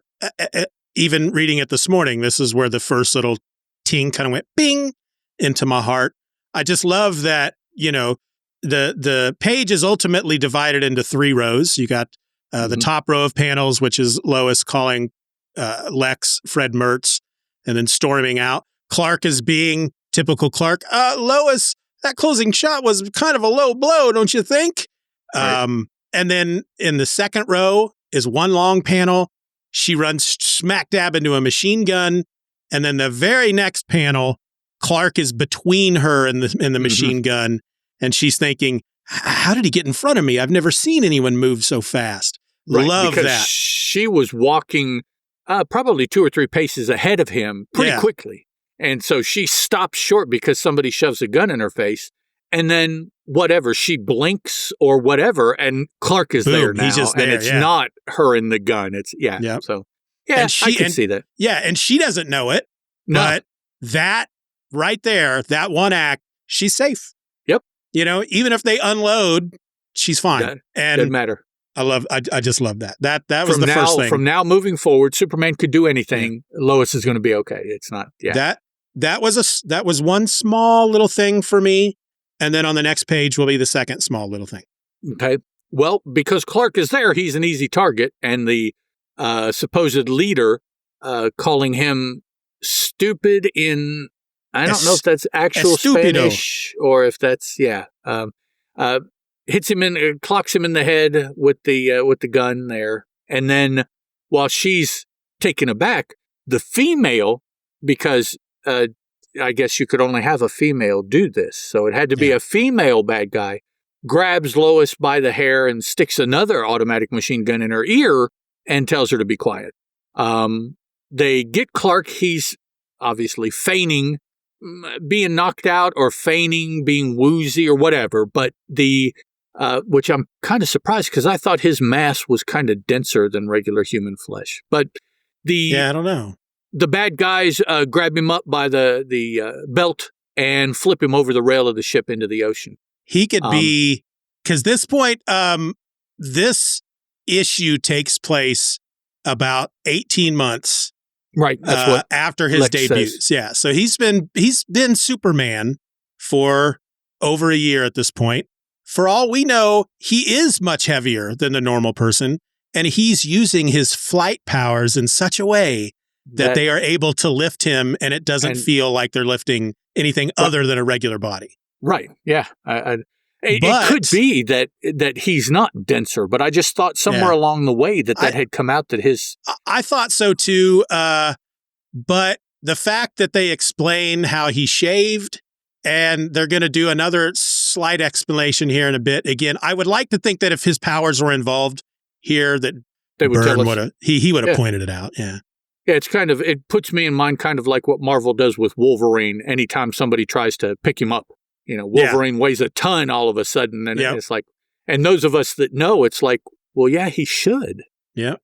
even reading it this morning, this is where the first little ting kind of went bing into my heart. I just love that, the page is ultimately divided into 3 rows. You got the top row of panels, which is Lois calling Lex Fred Mertz and then storming out. Clark is being typical Clark. Lois, that closing shot was kind of a low blow, don't you think? Right. And then in the second row is one long panel she runs smack dab into a machine gun. And then the very next panel, Clark is between her and the machine gun. And she's thinking, how did he get in front of me? I've never seen anyone move so fast. Right, Love because that. She was walking probably 2 or 3 paces ahead of him pretty quickly. And so she stops short because somebody shoves a gun in her face. And then whatever, she blinks or whatever, and Clark is there now. He's just there, and it's not her in the gun. It's, So, yeah, I can see that. Yeah, and she doesn't know it. No. But that right there, that one act, she's safe. Yep. You know, even if they unload, she's fine. And doesn't matter. I just love that. That was the first thing. From now moving forward, Superman could do anything. Lois is going to be okay. It's not. Yeah. That was one small little thing for me, and then on the next page will be the second small little thing. Okay. Well, because Clark is there, he's an easy target, and the supposed leader calling him stupid in I don't know if that's actual Spanish or if that's hits him clocks him in the head with the gun there, and then while she's taken aback, the female, because I guess you could only have a female do this, so it had to be a female bad guy, grabs Lois by the hair and sticks another automatic machine gun in her ear and tells her to be quiet. They get Clark. He's obviously feigning being knocked out or feigning being woozy or whatever, but which I'm kind of surprised because I thought his mass was kind of denser than regular human flesh. But I don't know. The bad guys grab him up by the belt and flip him over the rail of the ship into the ocean. He could be, because this point, this issue takes place about 18 months. Right. That's what after his Lex debuts. says. Yeah. So he's been Superman for over a year at this point. For all we know, he is much heavier than the normal person, and he's using his flight powers in such a way that they are able to lift him, and it doesn't feel like they're lifting anything other than a regular body. Right. Yeah. It could be that he's not denser, but I just thought somewhere along the way that had come out that his... I thought so too, but the fact that they explain how he shaved, and they're going to do another slight explanation here in a bit. Again, I would like to think that if his powers were involved here, that Byrne would have he would have pointed it out. Yeah. Yeah, it puts me in mind kind of like what Marvel does with Wolverine anytime somebody tries to pick him up. You know, Wolverine weighs a ton all of a sudden, and it's like, and those of us that know, it's like, well, yeah, he should. Yeah.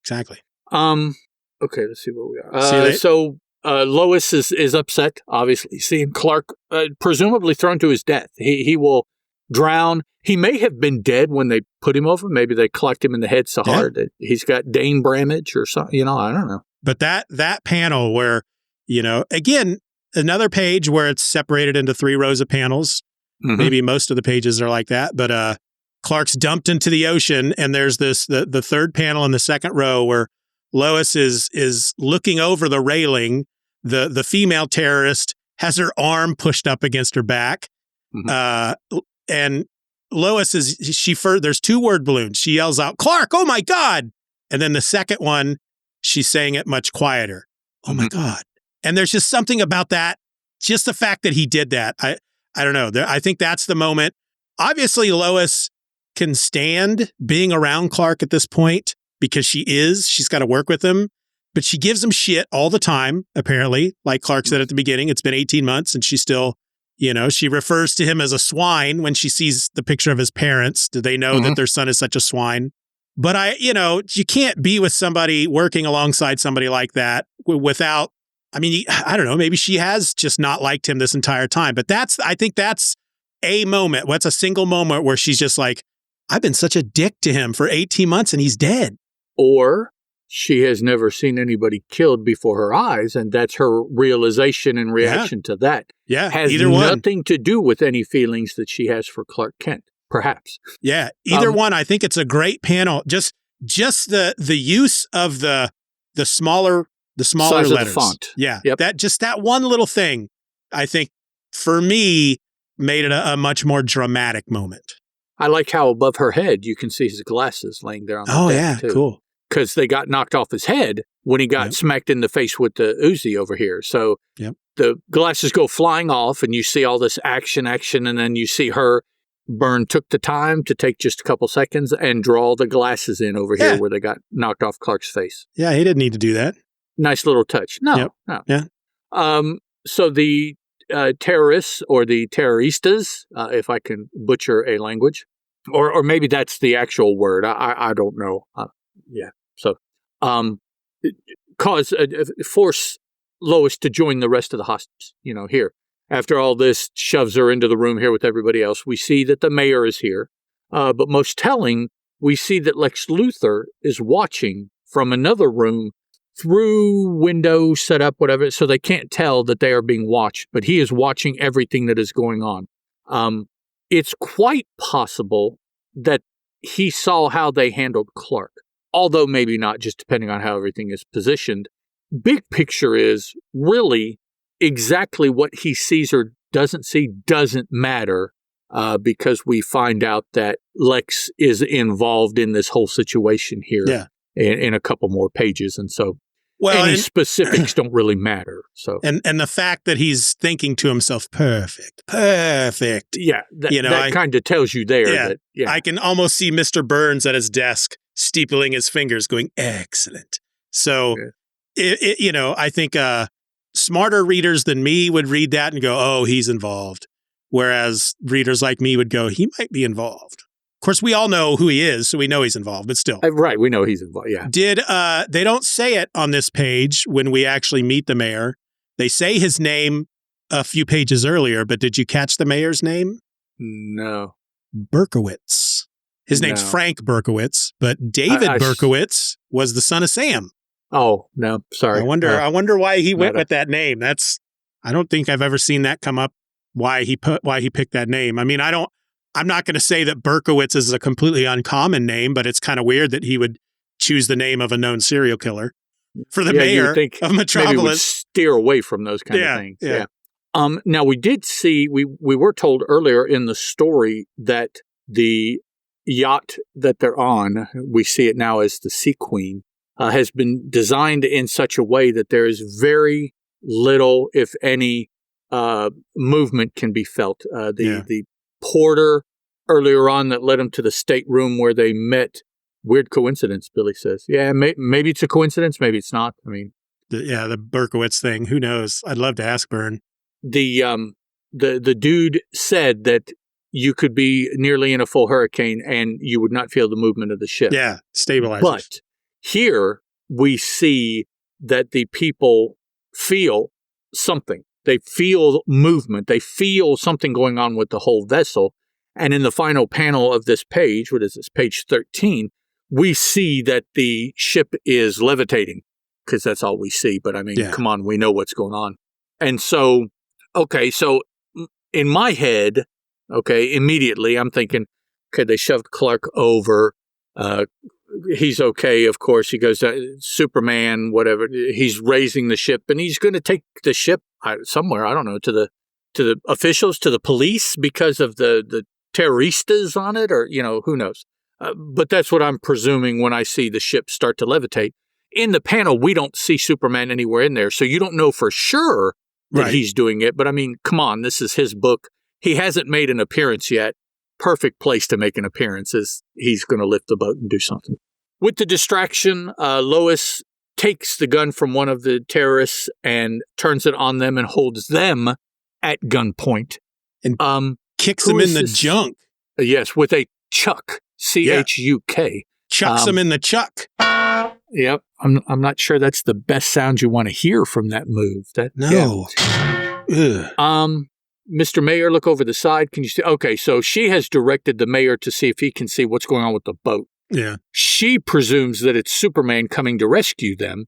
Exactly. Okay, let's see where we are. So Lois is upset, obviously, seeing Clark presumably thrown to his death. He will drown. He may have been dead when they put him over. Maybe they clocked him in the head so hard that he's got Dane Bramage or something. You know, I don't know. But that panel where, you know, again, another page where it's separated into 3 rows of panels. Mm-hmm. Maybe most of the pages are like that. But Clark's dumped into the ocean, and there's the third panel in the second row where Lois is looking over the railing. The female terrorist has her arm pushed up against her back. Mm-hmm. And Lois there's 2 word balloons. She yells out, "Clark, oh my God." And then the second one, she's saying it much quieter. "Oh my God." And there's just something about that. Just the fact that he did that. I don't know. I think that's the moment. Obviously, Lois can stand being around Clark at this point because she's got to work with him, but she gives him shit all the time, apparently. Like Clark said at the beginning, it's been 18 months and she still, you know, she refers to him as a swine when she sees the picture of his parents. Do they know that their son is such a swine? But you can't be with somebody working alongside somebody like that without, I mean, I don't know, maybe she has just not liked him this entire time. But I think that's a moment. What's a single moment where she's just like, I've been such a dick to him for 18 months and he's dead. Or she has never seen anybody killed before her eyes, and that's her realization and reaction to that. Yeah, has either one. Nothing to do with any feelings that she has for Clark Kent, perhaps. Yeah, either one. I think it's a great panel. Just the use of the smaller size letters. Of the font. Yeah, that one little thing, I think, for me, made it a much more dramatic moment. I like how above her head you can see his glasses laying there on the deck, too. Cool. because they got knocked off his head when he got smacked in the face with the Uzi over here. So the glasses go flying off, and you see all this action, and then you see Byrne took the time to take just a couple seconds and draw the glasses in over here where they got knocked off Clark's face. Yeah, he didn't need to do that. Nice little touch. No. Yeah. So the terrorists or the terroristas, if I can butcher a language, or maybe that's the actual word. I don't know. So force Lois to join the rest of the hostages. Here. After all this shoves her into the room here with everybody else, we see that the mayor is here. But most telling, we see that Lex Luthor is watching from another room through window set up, whatever, so they can't tell that they are being watched, but he is watching everything that is going on. It's quite possible that he saw how they handled Clark, although maybe not, just depending on how everything is positioned. Big picture is really exactly what he sees or doesn't see doesn't matter, because we find out that Lex is involved in this whole situation here in a couple more pages. And so any specifics don't really matter. So and the fact that he's thinking to himself, perfect. Yeah, that kind of tells you there. Yeah, I can almost see Mr. Burns at his desk steepling his fingers going, excellent. So, I think smarter readers than me would read that and go, oh, he's involved. Whereas readers like me would go, he might be involved. Of course, we all know who he is, so we know he's involved, but still. Right, we know he's involved, yeah. They don't say it on this page when we actually meet the mayor. They say his name a few pages earlier, but did you catch the mayor's name? No. Berkowitz. His name's Frank Berkowitz, but David Berkowitz was the son of Sam. Oh, no, sorry. I wonder why he went with that name. I don't think I've ever seen that come up, why he picked that name. I mean, I'm not going to say that Berkowitz is a completely uncommon name, but it's kind of weird that he would choose the name of a known serial killer for the mayor of Metropolis. Maybe would steer away from those kind of things. Yeah. Now, we did see, we were told earlier in the story that the yacht that they're on, we see it now as the Sea Queen, has been designed in such a way that there is very little, if any, movement can be felt. The porter earlier on that led him to the stateroom where they met. Weird coincidence, Billy says. Yeah, maybe it's a coincidence. Maybe it's not. I mean, the Berkowitz thing. Who knows? I'd love to ask Byrne. The dude said that you could be nearly in a full hurricane and you would not feel the movement of the ship. Yeah, stabilizers. But here we see that the people feel something. They feel movement. They feel something going on with the whole vessel. And in the final panel of this page, what is this, page 13, we see that the ship is levitating, because that's all we see. But I mean, come on, we know what's going on. And so, so in my head, immediately I'm thinking, they shoved Clark over. He's okay, of course. He goes, Superman, whatever. He's raising the ship, and he's going to take the ship somewhere, I don't know, to the officials, to the police, because of the terroristas on it, or, who knows. But that's what I'm presuming when I see the ship start to levitate. In the panel, we don't see Superman anywhere in there, so you don't know for sure that he's doing it. But I mean, come on, this is his book. He hasn't made an appearance yet. Perfect place to make an appearance is he's going to lift the boat and do something. With the distraction, Lois takes the gun from one of the terrorists and turns it on them and holds them at gunpoint. And kicks them in the junk. Yes, with a chuck, C-H-U-K. Chucks them in the chuck. Yep. I'm not sure that's the best sound you want to hear from that move. No. Mr. Mayor, look over the side. Can you see? Okay, so she has directed the mayor to see if he can see what's going on with the boat. Yeah. She presumes that it's Superman coming to rescue them.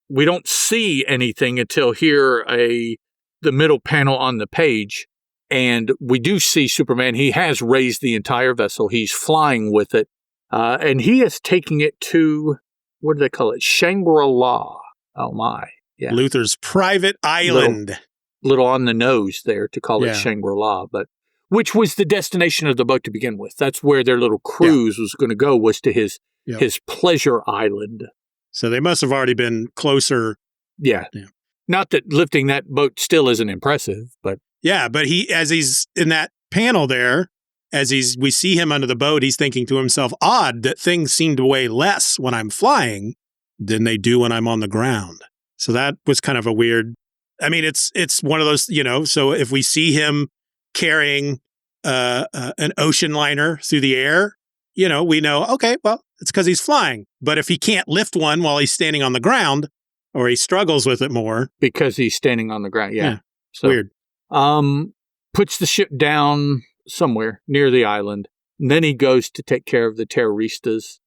We don't see anything until here, the middle panel on the page. And we do see Superman. He has raised the entire vessel. He's flying with it. And he is taking it to, what do they call it? Shangri-La. Oh, my. Yeah. Luthor's private island. Little on the nose there to call it Shangri-La, but which was the destination of the boat to begin with. That's where their little cruise was going to go, was to his his pleasure island. So they must have already been closer. Yeah. Not that lifting that boat still isn't impressive, but. Yeah, but as he's in that panel there, we see him under the boat, he's thinking to himself, odd that things seem to weigh less when I'm flying than they do when I'm on the ground. So that was kind of a weird, I mean, it's one of those, so if we see him carrying an ocean liner through the air, we know, okay, well, it's because he's flying. But if he can't lift one while he's standing on the ground, or he struggles with it more. Because he's standing on the ground, yeah. So, weird. Puts the ship down somewhere near the island. And then he goes to take care of the terroristas.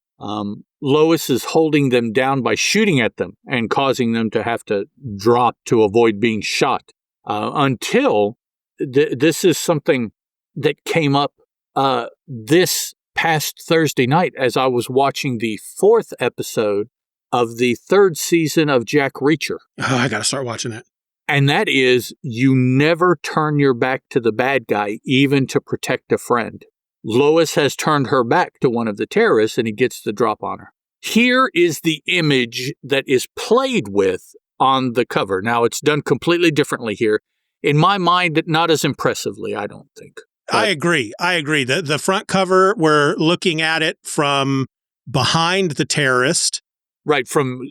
Lois is holding them down by shooting at them and causing them to have to drop to avoid being shot. Until this is something that came up this past Thursday night as I was watching the 4th episode of the 3rd season of Jack Reacher. Oh, I got to start watching that. And that is, you never turn your back to the bad guy, even to protect a friend. Lois has turned her back to one of the terrorists, and he gets the drop on her. Here is the image that is played with on the cover. Now, it's done completely differently here. In my mind, not as impressively, I don't think. But I agree. The front cover, we're looking at it from behind the terrorist. Right, from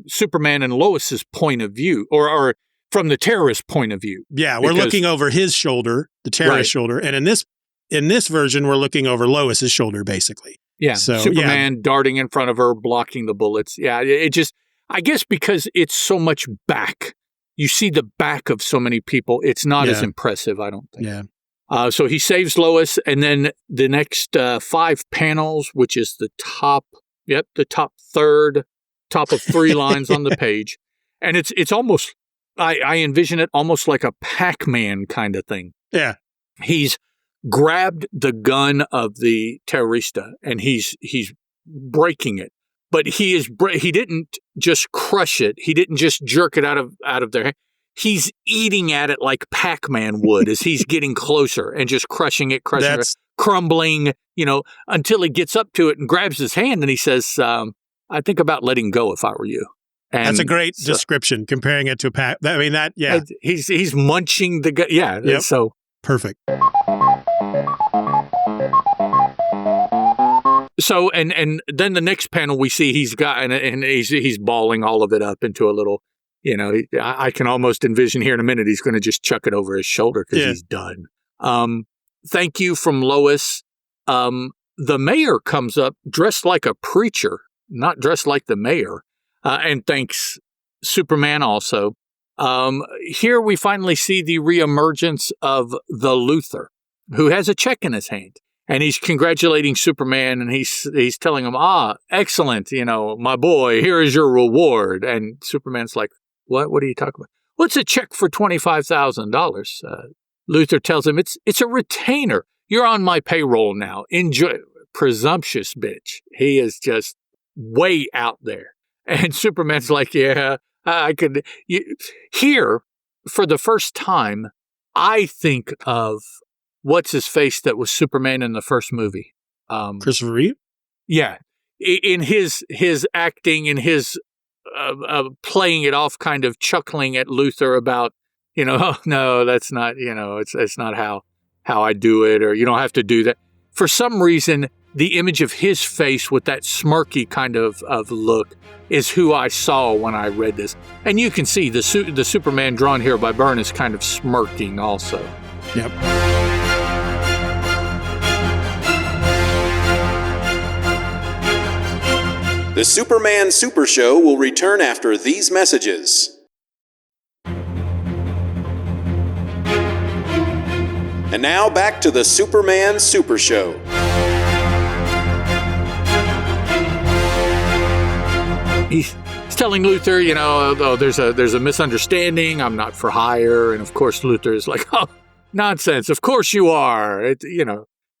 Superman and Lois's point of view, or from the terrorist point of view. Yeah, we're looking over his shoulder, the terrorist shoulder, and in this version, we're looking over Lois's shoulder, basically. Yeah, so, Superman darting in front of her, blocking the bullets. Yeah, it just, I guess because it's so much back, you see the back of so many people, it's not as impressive, I don't think. Yeah. So he saves Lois, and then the next 5 panels, which is the top third, top of 3 lines on the page. And it's almost, I envision it almost like a Pac-Man kind of thing. Yeah. He's grabbed the gun of the terrorista and he's breaking it. But he didn't just crush it. He didn't just jerk it out of their hand. He's eating at it like Pac-Man would as he's getting closer and just crushing it, crumbling, until he gets up to it and grabs his hand and he says, I think about letting go if I were you. And that's a great description, comparing it to a pack. I mean, that, yeah. He's munching the gut. Yeah. Yep. So perfect. So, and then the next panel we see he's got, and he's balling all of it up into a little, I can almost envision here in a minute, he's going to just chuck it over his shoulder because he's done. Thank you from Lois. The mayor comes up dressed like a preacher, not dressed like the mayor. And thanks Superman also. Here we finally see the reemergence of the Luthor, who has a check in his hand. And he's congratulating Superman, and he's telling him, excellent, my boy, here is your reward. And Superman's like, what are you talking about? Well, it's a check for $25,000. Luthor tells him, it's a retainer. You're on my payroll now. Enjoy. Presumptuous bitch. He is just way out there. And Superman's like, yeah, I could. Here, for the first time, I think of what's his face that was Superman in the first movie. Christopher Reeve? Yeah. In his acting and his playing it off, kind of chuckling at Luthor about, oh, no, that's not, it's not how I do it, or you don't have to do that. For some reason, the image of his face with that smirky kind of look is who I saw when I read this. And you can see the Superman drawn here by Byrne is kind of smirking also. Yep. The Superman Super Show will return after these messages. And now back to the Superman Super Show. He's telling Luthor, there's a misunderstanding. I'm not for hire. And of course, Luthor is like, oh, nonsense. Of course you are.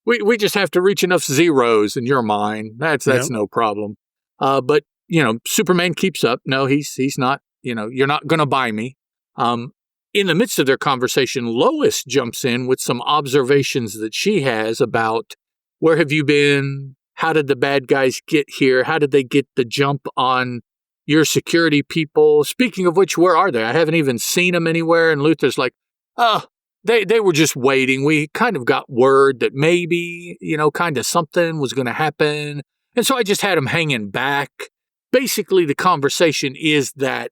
We just have to reach enough zeros and you're mine. That's no problem. But Superman keeps up. No, he's not, you're not going to buy me. In the midst of their conversation, Lois jumps in with some observations that she has about where have you been? How did the bad guys get here? How did they get the jump on your security people? Speaking of which, where are they? I haven't even seen them anywhere. And Luthor's like, oh, they were just waiting. We kind of got word that maybe, kind of something was going to happen. And so I just had them hanging back. Basically, the conversation is that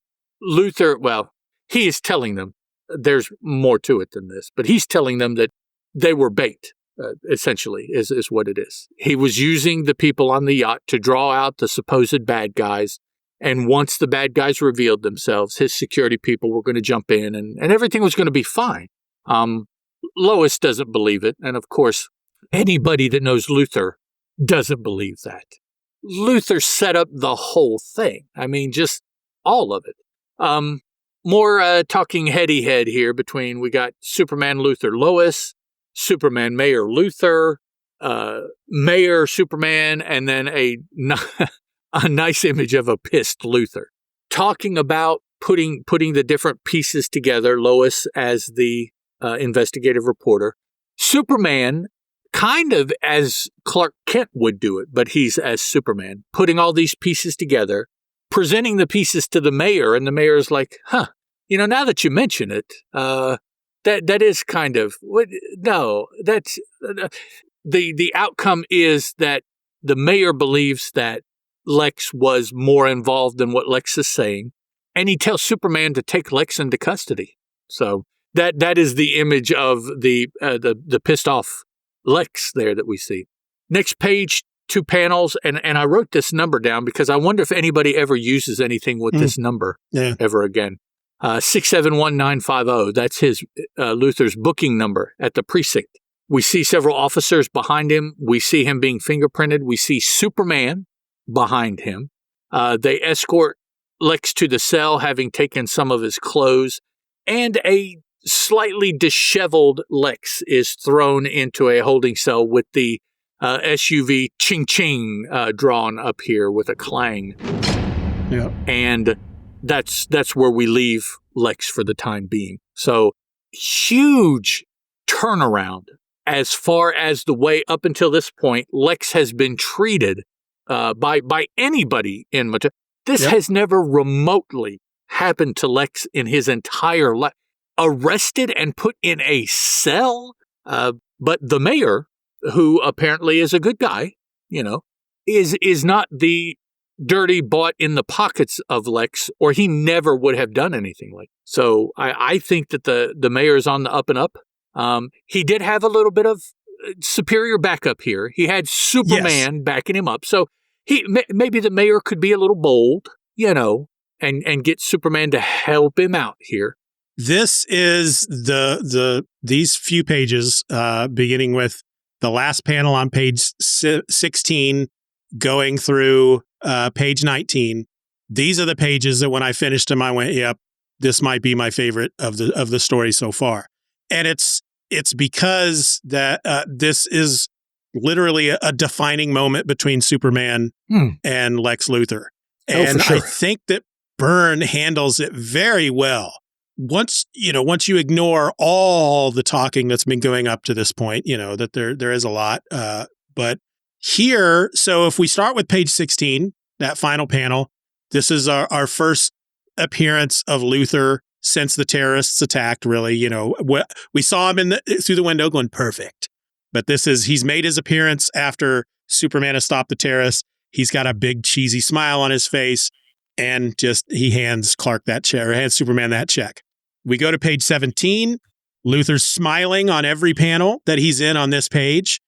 Luthor, well, he is telling them, there's more to it than this, but he's telling them that they were bait, essentially, is what it is. He was using the people on the yacht to draw out the supposed bad guys. And once the bad guys revealed themselves, his security people were going to jump in and everything was going to be fine. Lois doesn't believe it. And of course, anybody that knows Luthor doesn't believe that. Luthor set up the whole thing. I mean, just all of it. More talking head here between, we got Superman, Luthor, Lois, Superman, Mayor, Luthor, Mayor, Superman, and then a nice image of a pissed Luthor. Talking about putting the different pieces together, Lois as the investigative reporter, Superman kind of as Clark Kent would do it, but he's as Superman, putting all these pieces together, presenting the pieces to the mayor, and the mayor is like, now that you mention it, that is kind of, no, that's, the outcome is that the mayor believes that Lex was more involved than what Lex is saying, and he tells Superman to take Lex into custody. So that is the image of the pissed off Lex there that we see. Next page, 2 panels, and I wrote this number down because I wonder if anybody ever uses anything with this number ever again. 671950. That's his Luthor's booking number at the precinct. We see several officers behind him. We see him being fingerprinted. We see Superman behind him. They escort Lex to the cell, having taken some of his clothes, and a slightly disheveled Lex is thrown into a holding cell with the SUV ching-ching drawn up here with a clang. Yeah. And that's where we leave Lex for the time being. So huge turnaround as far as the way up until this point Lex has been treated by anybody in Mattel. This has never remotely happened to Lex in his entire life. Arrested and put in a cell, but the mayor, who apparently is a good guy, is not the dirty bought in the pockets of Lex, or he never would have done anything like. So I think that the mayor is on the up and up. He did have a little bit of superior backup here. He had Superman backing him up, so maybe the mayor could be a little bold, and get Superman to help him out here. This is these few pages, beginning with the last panel on page 16, going through page 19. These are the pages that when I finished them, I went, "Yep, this might be my favorite of the story so far." And it's because that this is literally a defining moment between Superman and Lex Luthor, and I think that Byrne handles it very well. Once you ignore all the talking that's been going up to this point, that there is a lot. But here, so if we start with page 16, that final panel, this is our first appearance of Luthor since the terrorists attacked, really. We saw him through the window going perfect. But he's made his appearance after Superman has stopped the terrorists. He's got a big cheesy smile on his face, and he hands Superman that check. We go to page 17. Luthor's smiling on every panel that he's in on this page.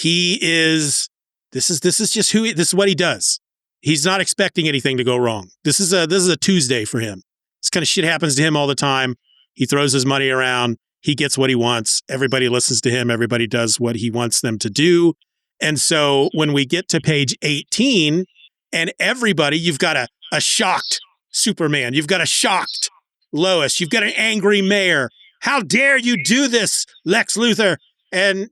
This is what he does. He's not expecting anything to go wrong. This is a Tuesday for him. This kind of shit happens to him all the time. He throws his money around. He gets what he wants. Everybody listens to him. Everybody does what he wants them to do. And so when we get to page 18, and you've got a shocked Superman. You've got a shocked Lois. You've got an angry mayor. How dare you do this, Lex Luthor? And,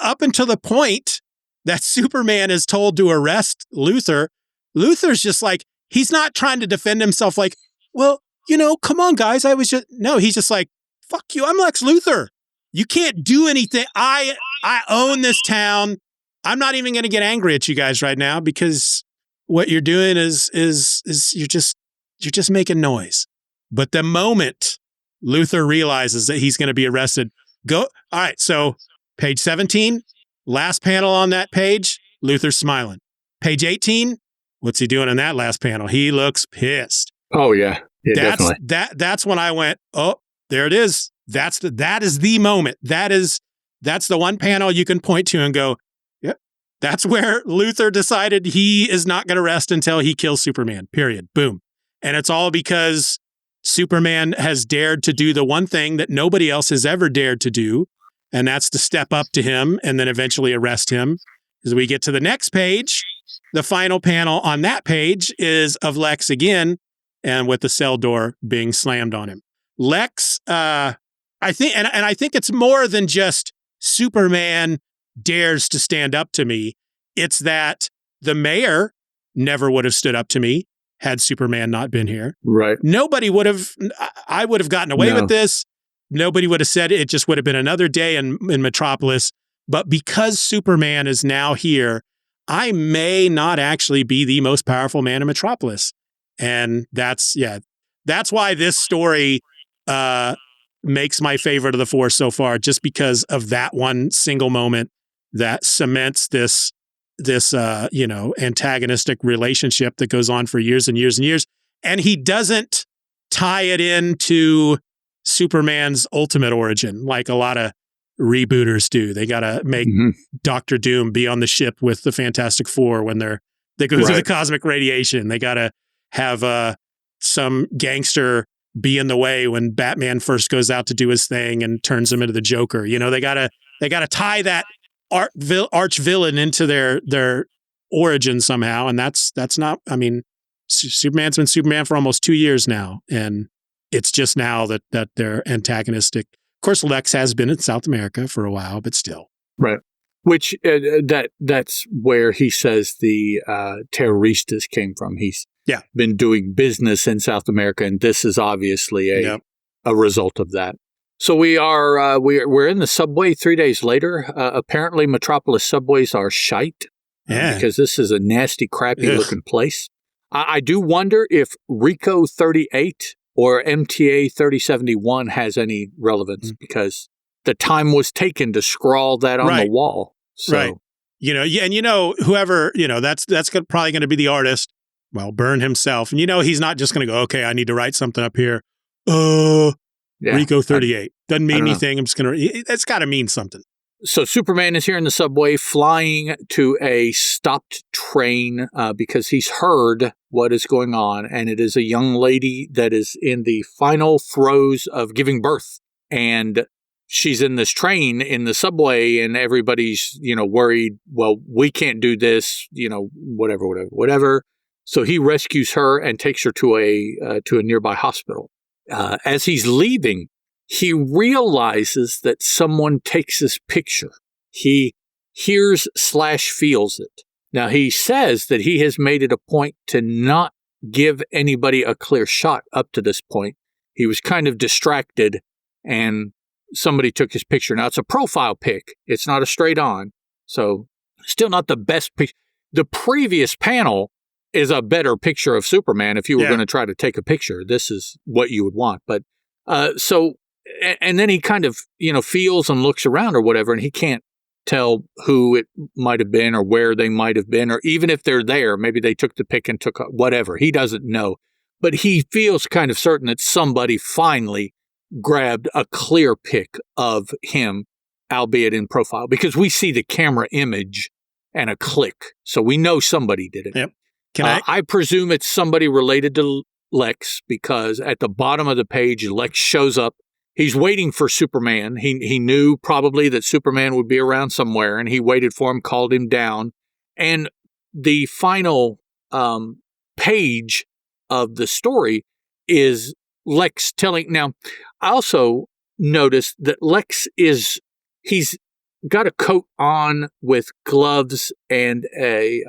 up until the point that Superman is told to arrest Luthor, Luthor's just like, he's not trying to defend himself like, well, come on, guys. No, he's just like, fuck you. I'm Lex Luthor. You can't do anything. I own this town. I'm not even going to get angry at you guys right now because what you're doing is you're just making noise. But the moment Luthor realizes that he's going to be arrested, all right, so page 17, last panel on that page, Luthor's smiling. Page 18, what's he doing in that last panel? He looks pissed. Oh, yeah. Definitely. That's when I went, oh, there it is. That is the moment. That's the one panel you can point to and go, yep. That's where Luthor decided he is not going to rest until he kills Superman, period. Boom. And it's all because Superman has dared to do the one thing that nobody else has ever dared to do, and that's to step up to him and then eventually arrest him. As we get to the next page, the final panel on that page is of Lex again, and with the cell door being slammed on him. Lex, I think, and I think it's more than just Superman dares to stand up to me. It's that the mayor never would have stood up to me had Superman not been here. Right. Nobody would have, I would have gotten away with this. Nobody would have said it. It just would have been another day in Metropolis. But because Superman is now here, I may not actually be the most powerful man in Metropolis. And that's why this story makes my favorite of the four so far, just because of that one single moment that cements this antagonistic relationship that goes on for years and years and years. And he doesn't tie it into Superman's ultimate origin like a lot of rebooters do. They got to make Dr. Doom be on the ship with the Fantastic Four when they go through the cosmic radiation. They got to have some gangster be in the way when Batman first goes out to do his thing and turns him into the Joker. They got to tie that arch villain into their origin somehow, and that's not. I mean, Superman's been Superman for almost 2 years now, and it's just now that they're antagonistic. Of course, Lex has been in South America for a while, but still, right. Which that's where he says the terroristas came from. He's been doing business in South America, and this is obviously a result of that. So we're in the subway 3 days later. Apparently, Metropolis subways are shite because this is a nasty, crappy looking place. I do wonder if Rico 38 or MTA 3071 has any relevance because the time was taken to scrawl that on the wall. So. Right. Whoever, that's probably going to be the artist. Well, Byrne himself. And he's not just going to go, okay, I need to write something up here. Rico 38. Doesn't mean anything. I'm just going to, that's got to mean something. So Superman is here in the subway flying to a stopped train because he's heard what is going on. And it is a young lady that is in the final throes of giving birth. And she's in this train in the subway and everybody's, worried, well, we can't do this, whatever. So he rescues her and takes her to a nearby hospital. As he's leaving, he realizes that someone takes his picture. He hears/feels it. Now, he says that he has made it a point to not give anybody a clear shot up to this point. He was kind of distracted and somebody took his picture. Now, it's a profile pic. It's not a straight on. So still not the best picture. The previous panel is a better picture of Superman. If you were going to try to take a picture, this is what you would want. But and then he kind of, feels and looks around or whatever, and he can't tell who it might have been or where they might have been, or even if they're there, maybe they took the pic and took whatever. He doesn't know. But he feels kind of certain that somebody finally grabbed a clear pic of him, albeit in profile, because we see the camera image and a click. So we know somebody did it. Yep. I presume it's somebody related to Lex, because at the bottom of the page, Lex shows up. He's waiting for Superman. He knew probably that Superman would be around somewhere, and he waited for him, called him down. And the final page of the story is Lex telling. Now, I also noticed that Lex he's got a coat on with gloves and a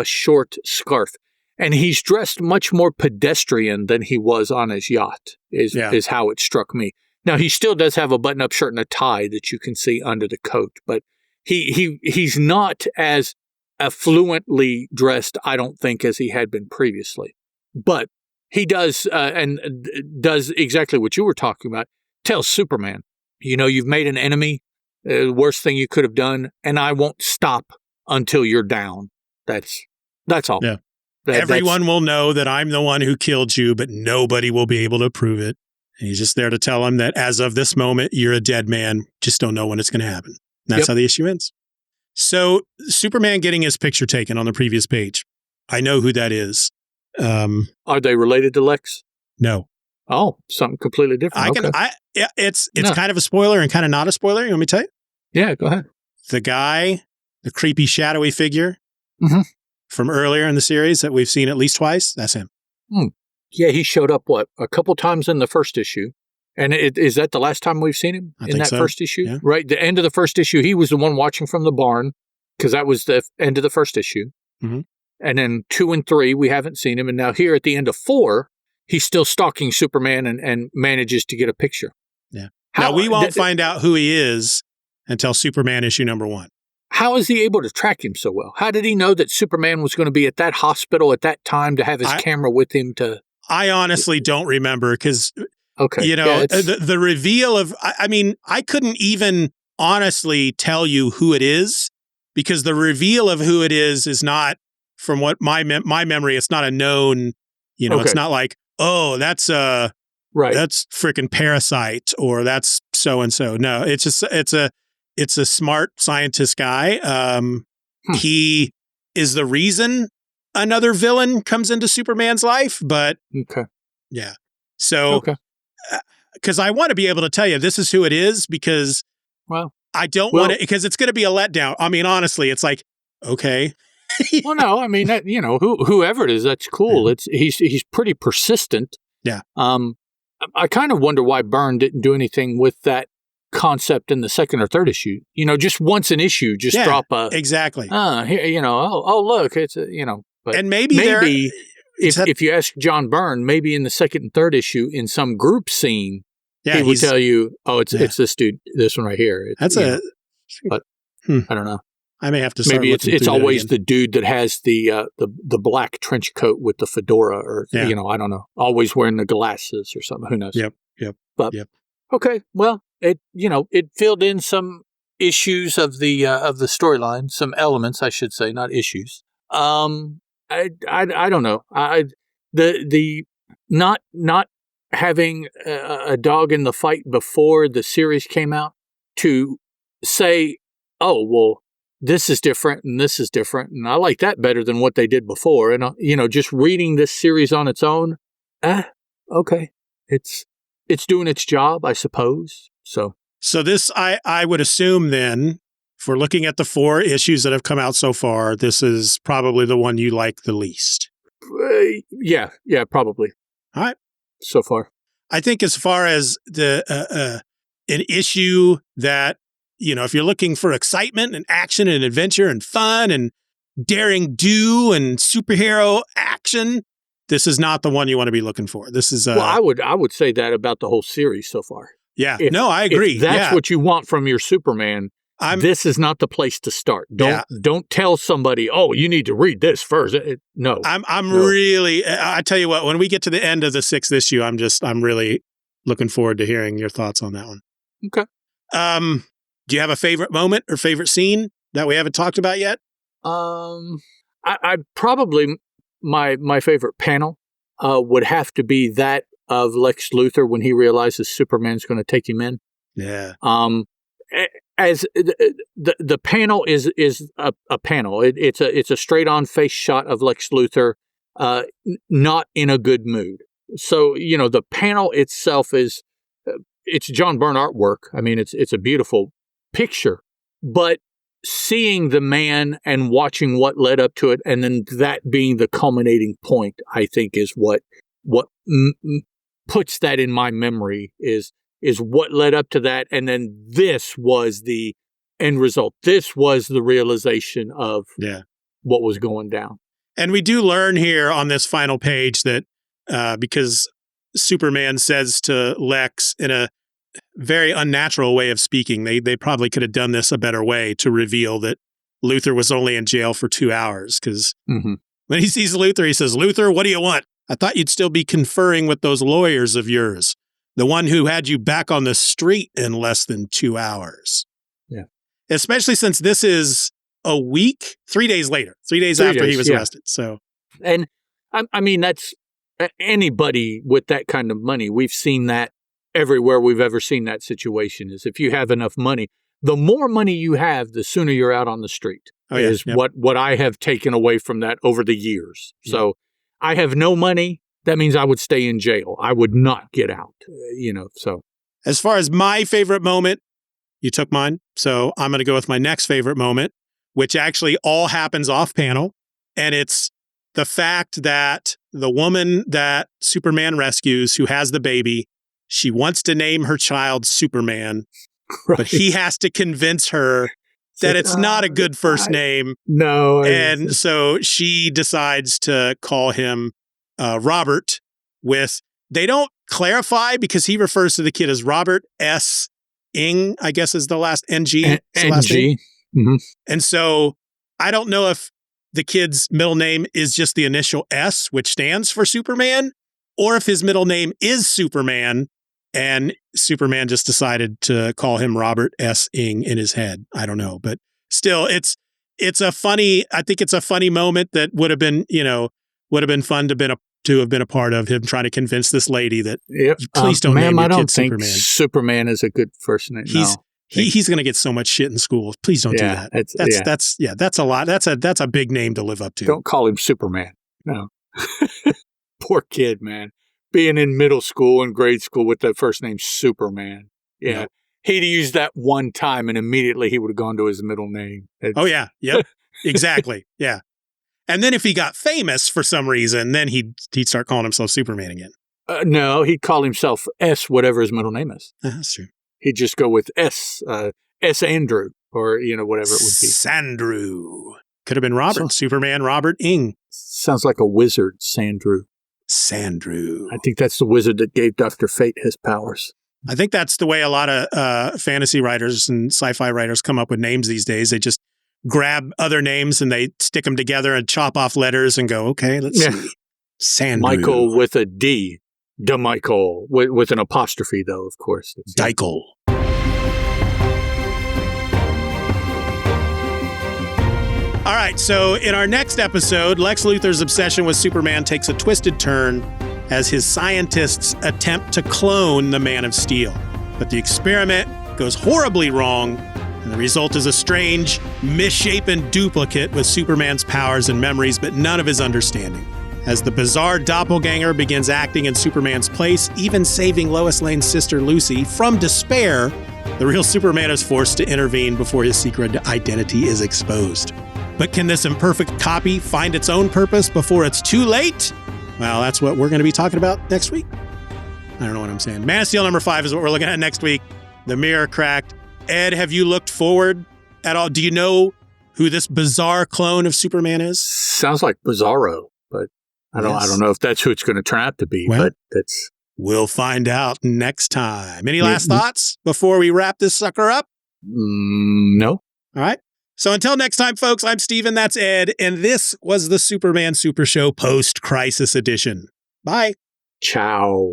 short scarf. And he's dressed much more pedestrian than he was on his yacht, is how it struck me. Now, he still does have a button-up shirt and a tie that you can see under the coat, but he's not as affluently dressed, I don't think, as he had been previously. But he does, and does exactly what you were talking about. Tells Superman, you've made an enemy, the worst thing you could have done, and I won't stop until you're down. That's all. Yeah. Everyone will know that I'm the one who killed you, but nobody will be able to prove it. And he's just there to tell him that as of this moment, you're a dead man. Just don't know when it's going to happen. And that's how the issue ends. So Superman getting his picture taken on the previous page. I know who that is. Are they related to Lex? No. Oh, something completely different. It's kind of a spoiler and kind of not a spoiler. You want me to tell you? Yeah, go ahead. The guy, the creepy, shadowy figure from earlier in the series that we've seen at least twice, that's him. Yeah, he showed up, a couple times in the first issue. And is that the last time we've seen him in that first issue? Yeah. Right, the end of the first issue, he was the one watching from the barn, because that was the end of the first issue. Mm-hmm. And then 2 and 3, we haven't seen him. And now here at the end of 4, he's still stalking Superman and manages to get a picture. Yeah. Now, we won't find out who he is until Superman issue number 1. How is he able to track him so well? How did he know that Superman was going to be at that hospital at that time to have his camera with him to... I honestly don't remember because, okay. The reveal of... I couldn't even honestly tell you who it is because the reveal of who it is not, from what my memory, it's not a known... It's not like, oh, that's that's freaking Parasite or that's so and so. No, it's just it's a smart scientist guy. He is the reason another villain comes into Superman's life, but yeah. So because I want to be able to tell you this is who it is because I don't want it because it's going to be a letdown. I mean, honestly, it's like okay. Well, no, I mean, whoever it is, that's cool. He's pretty persistent. Yeah. I kind of wonder why Byrne didn't do anything with that concept in the second or third issue. Just once an issue, drop a exactly. Here, look, it's but and maybe if you ask John Byrne, maybe in the second and third issue, in some group scene, he would tell you, oh, it's this dude, this one right here. But I don't know. I may have to. Maybe it's always the dude that has the black trench coat with the fedora, or I don't know, always wearing the glasses or something. Who knows? Yep. But okay, well, it filled in some issues of the storyline, some elements, I should say, not issues. I don't know. The not having a dog in the fight before the series came out to say, oh well. This is different and this is different. And I like that better than what they did before. And, just reading this series on its own, okay. It's doing its job, I suppose. So this, I would assume then, for looking at the 4 issues that have come out so far, this is probably the one you like the least. Yeah, probably. All right. So far. I think as far as an issue that, if you're looking for excitement and action and adventure and fun and daring do and superhero action, this is not the one you want to be looking for. This is well, I would say that about the whole series so far. Yeah. I agree. If that's what you want from your Superman, this is not the place to start. Don't tell somebody, oh, you need to read this first. No. Really, I tell you what, when we get to the end of the 6th issue, I'm really looking forward to hearing your thoughts on that one. Okay. Do you have a favorite moment or favorite scene that we haven't talked about yet? I probably my favorite panel would have to be that of Lex Luthor when he realizes Superman's going to take him in. Yeah. As the panel is a panel. It's a straight on face shot of Lex Luthor, not in a good mood. So the panel itself is it's John Byrne artwork. I mean, it's a beautiful picture, but seeing the man and watching what led up to it, and then that being the culminating point, I think is what puts that in my memory is what led up to that, and then this was the end result. This was the realization of what was going down. And we do learn here on this final page that because Superman says to Lex in a very unnatural way of speaking. They probably could have done this a better way to reveal that Luthor was only in jail for 2 hours. Because when he sees Luthor, he says, "Luthor, what do you want? I thought you'd still be conferring with those lawyers of yours. The one who had you back on the street in less than 2 hours." Yeah. Especially since this is a week, 3 days later, 3 days after he was arrested. So, and I mean, that's anybody with that kind of money. We've seen that everywhere we've ever seen that situation is if you have enough money, the more money you have, the sooner you're out on the street. Is what I have taken away from that over the years. So I have no money. That means I would stay in jail. I would not get out, so. As far as my favorite moment, you took mine. So I'm going to go with my next favorite moment, which actually all happens off panel. And it's the fact that the woman that Superman rescues, who has the baby, she wants to name her child Superman, but he has to convince her that it's not a good first name. No. And so she decides to call him Robert they don't clarify because he refers to the kid as Robert S. Ing, I guess is the last NG. NG. And so I don't know if the kid's middle name is just the initial S, which stands for Superman, or if his middle name is Superman and Superman just decided to call him Robert S. Ing in his head. I don't know, but still I think it's a funny moment that would have been fun to have been a part of, him trying to convince this lady that please don't name your kid Superman. Superman is a good first name. He's going to get so much shit in school. Please don't do that. That's a lot. That's a big name to live up to. Don't call him Superman. No. Poor kid, man. Being in middle school and grade school with that first name Superman. Yeah. Yep. He'd used that one time and immediately he would have gone to his middle name. Yep. Exactly. Yeah. And then if he got famous for some reason, then he'd start calling himself Superman again. No, he'd call himself S, whatever his middle name is. That's true. He'd just go with S Andrew, or, whatever it would be. Sandrew. Could have been Robert. Superman Robert Ing. Sounds like a wizard, Sandrew. Sandrew. I think that's the wizard that gave Dr. Fate his powers. I think that's the way a lot of fantasy writers and sci-fi writers come up with names these days. They just grab other names and they stick them together and chop off letters and go, okay, let's see. Sandrew. Michael with a D. DeMichael with an apostrophe, though, of course. Deichel. All right, so in our next episode, Lex Luthor's obsession with Superman takes a twisted turn as his scientists attempt to clone the Man of Steel. But the experiment goes horribly wrong, and the result is a strange, misshapen duplicate with Superman's powers and memories, but none of his understanding. As the bizarre doppelganger begins acting in Superman's place, even saving Lois Lane's sister Lucy from despair, the real Superman is forced to intervene before his secret identity is exposed. But can this imperfect copy find its own purpose before it's too late? Well, that's what we're going to be talking about next week. I don't know what I'm saying. Man of Steel number 5 is what we're looking at next week. The mirror cracked. Ed, have you looked forward at all? Do you know who this bizarre clone of Superman is? Sounds like Bizarro, but I don't know if that's who it's going to turn out to be, but that's... We'll find out next time. Any last thoughts before we wrap this sucker up? No. All right. So until next time, folks, I'm Steven, that's Ed, and this was the Superman Super Show Post-Crisis Edition. Bye. Ciao.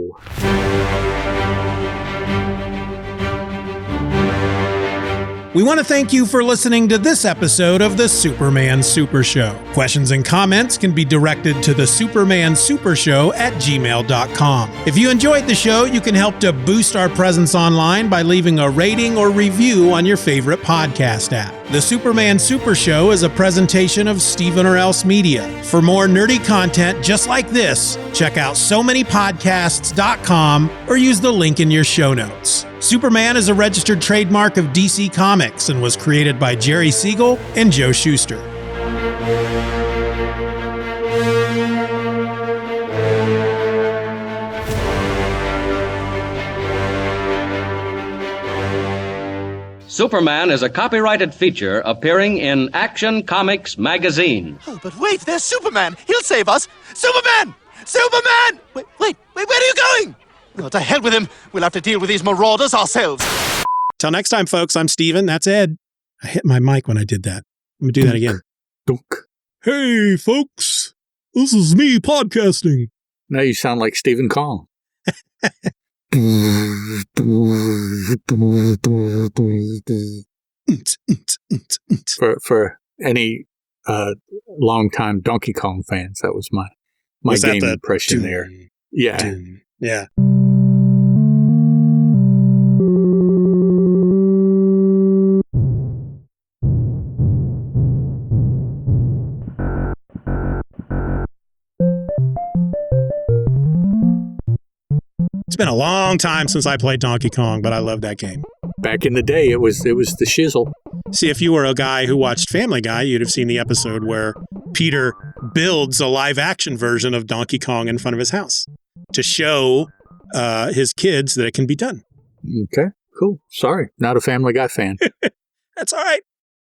We want to thank you for listening to this episode of the Superman Super Show. Questions and comments can be directed to the supermansupershow@gmail.com. If you enjoyed the show, you can help to boost our presence online by leaving a rating or review on your favorite podcast app. The Superman Super Show is a presentation of Steven or Else Media. For more nerdy content just like this, check out SoManyPodcasts.com or use the link in your show notes. Superman is a registered trademark of DC Comics and was created by Jerry Siegel and Joe Shuster. Superman is a copyrighted feature appearing in Action Comics magazine. Oh, but wait, there's Superman. He'll save us. Superman! Superman! Wait, where are you going? Oh, to hell with him. We'll have to deal with these marauders ourselves. Till next time, folks, I'm Steven. That's Ed. I hit my mic when I did that. I'm going to do that again. Dunk. Hey, folks. This is me podcasting. Now you sound like Stephen Kong. For any longtime Donkey Kong fans, that was my game impression there. Yeah. Yeah. It's been a long time since I played Donkey Kong, but I love that game. Back in the day, it was the shizzle. See, if you were a guy who watched Family Guy, you'd have seen the episode where Peter builds a live-action version of Donkey Kong in front of his house to show his kids that it can be done. Okay, cool. Sorry, not a Family Guy fan. That's all right.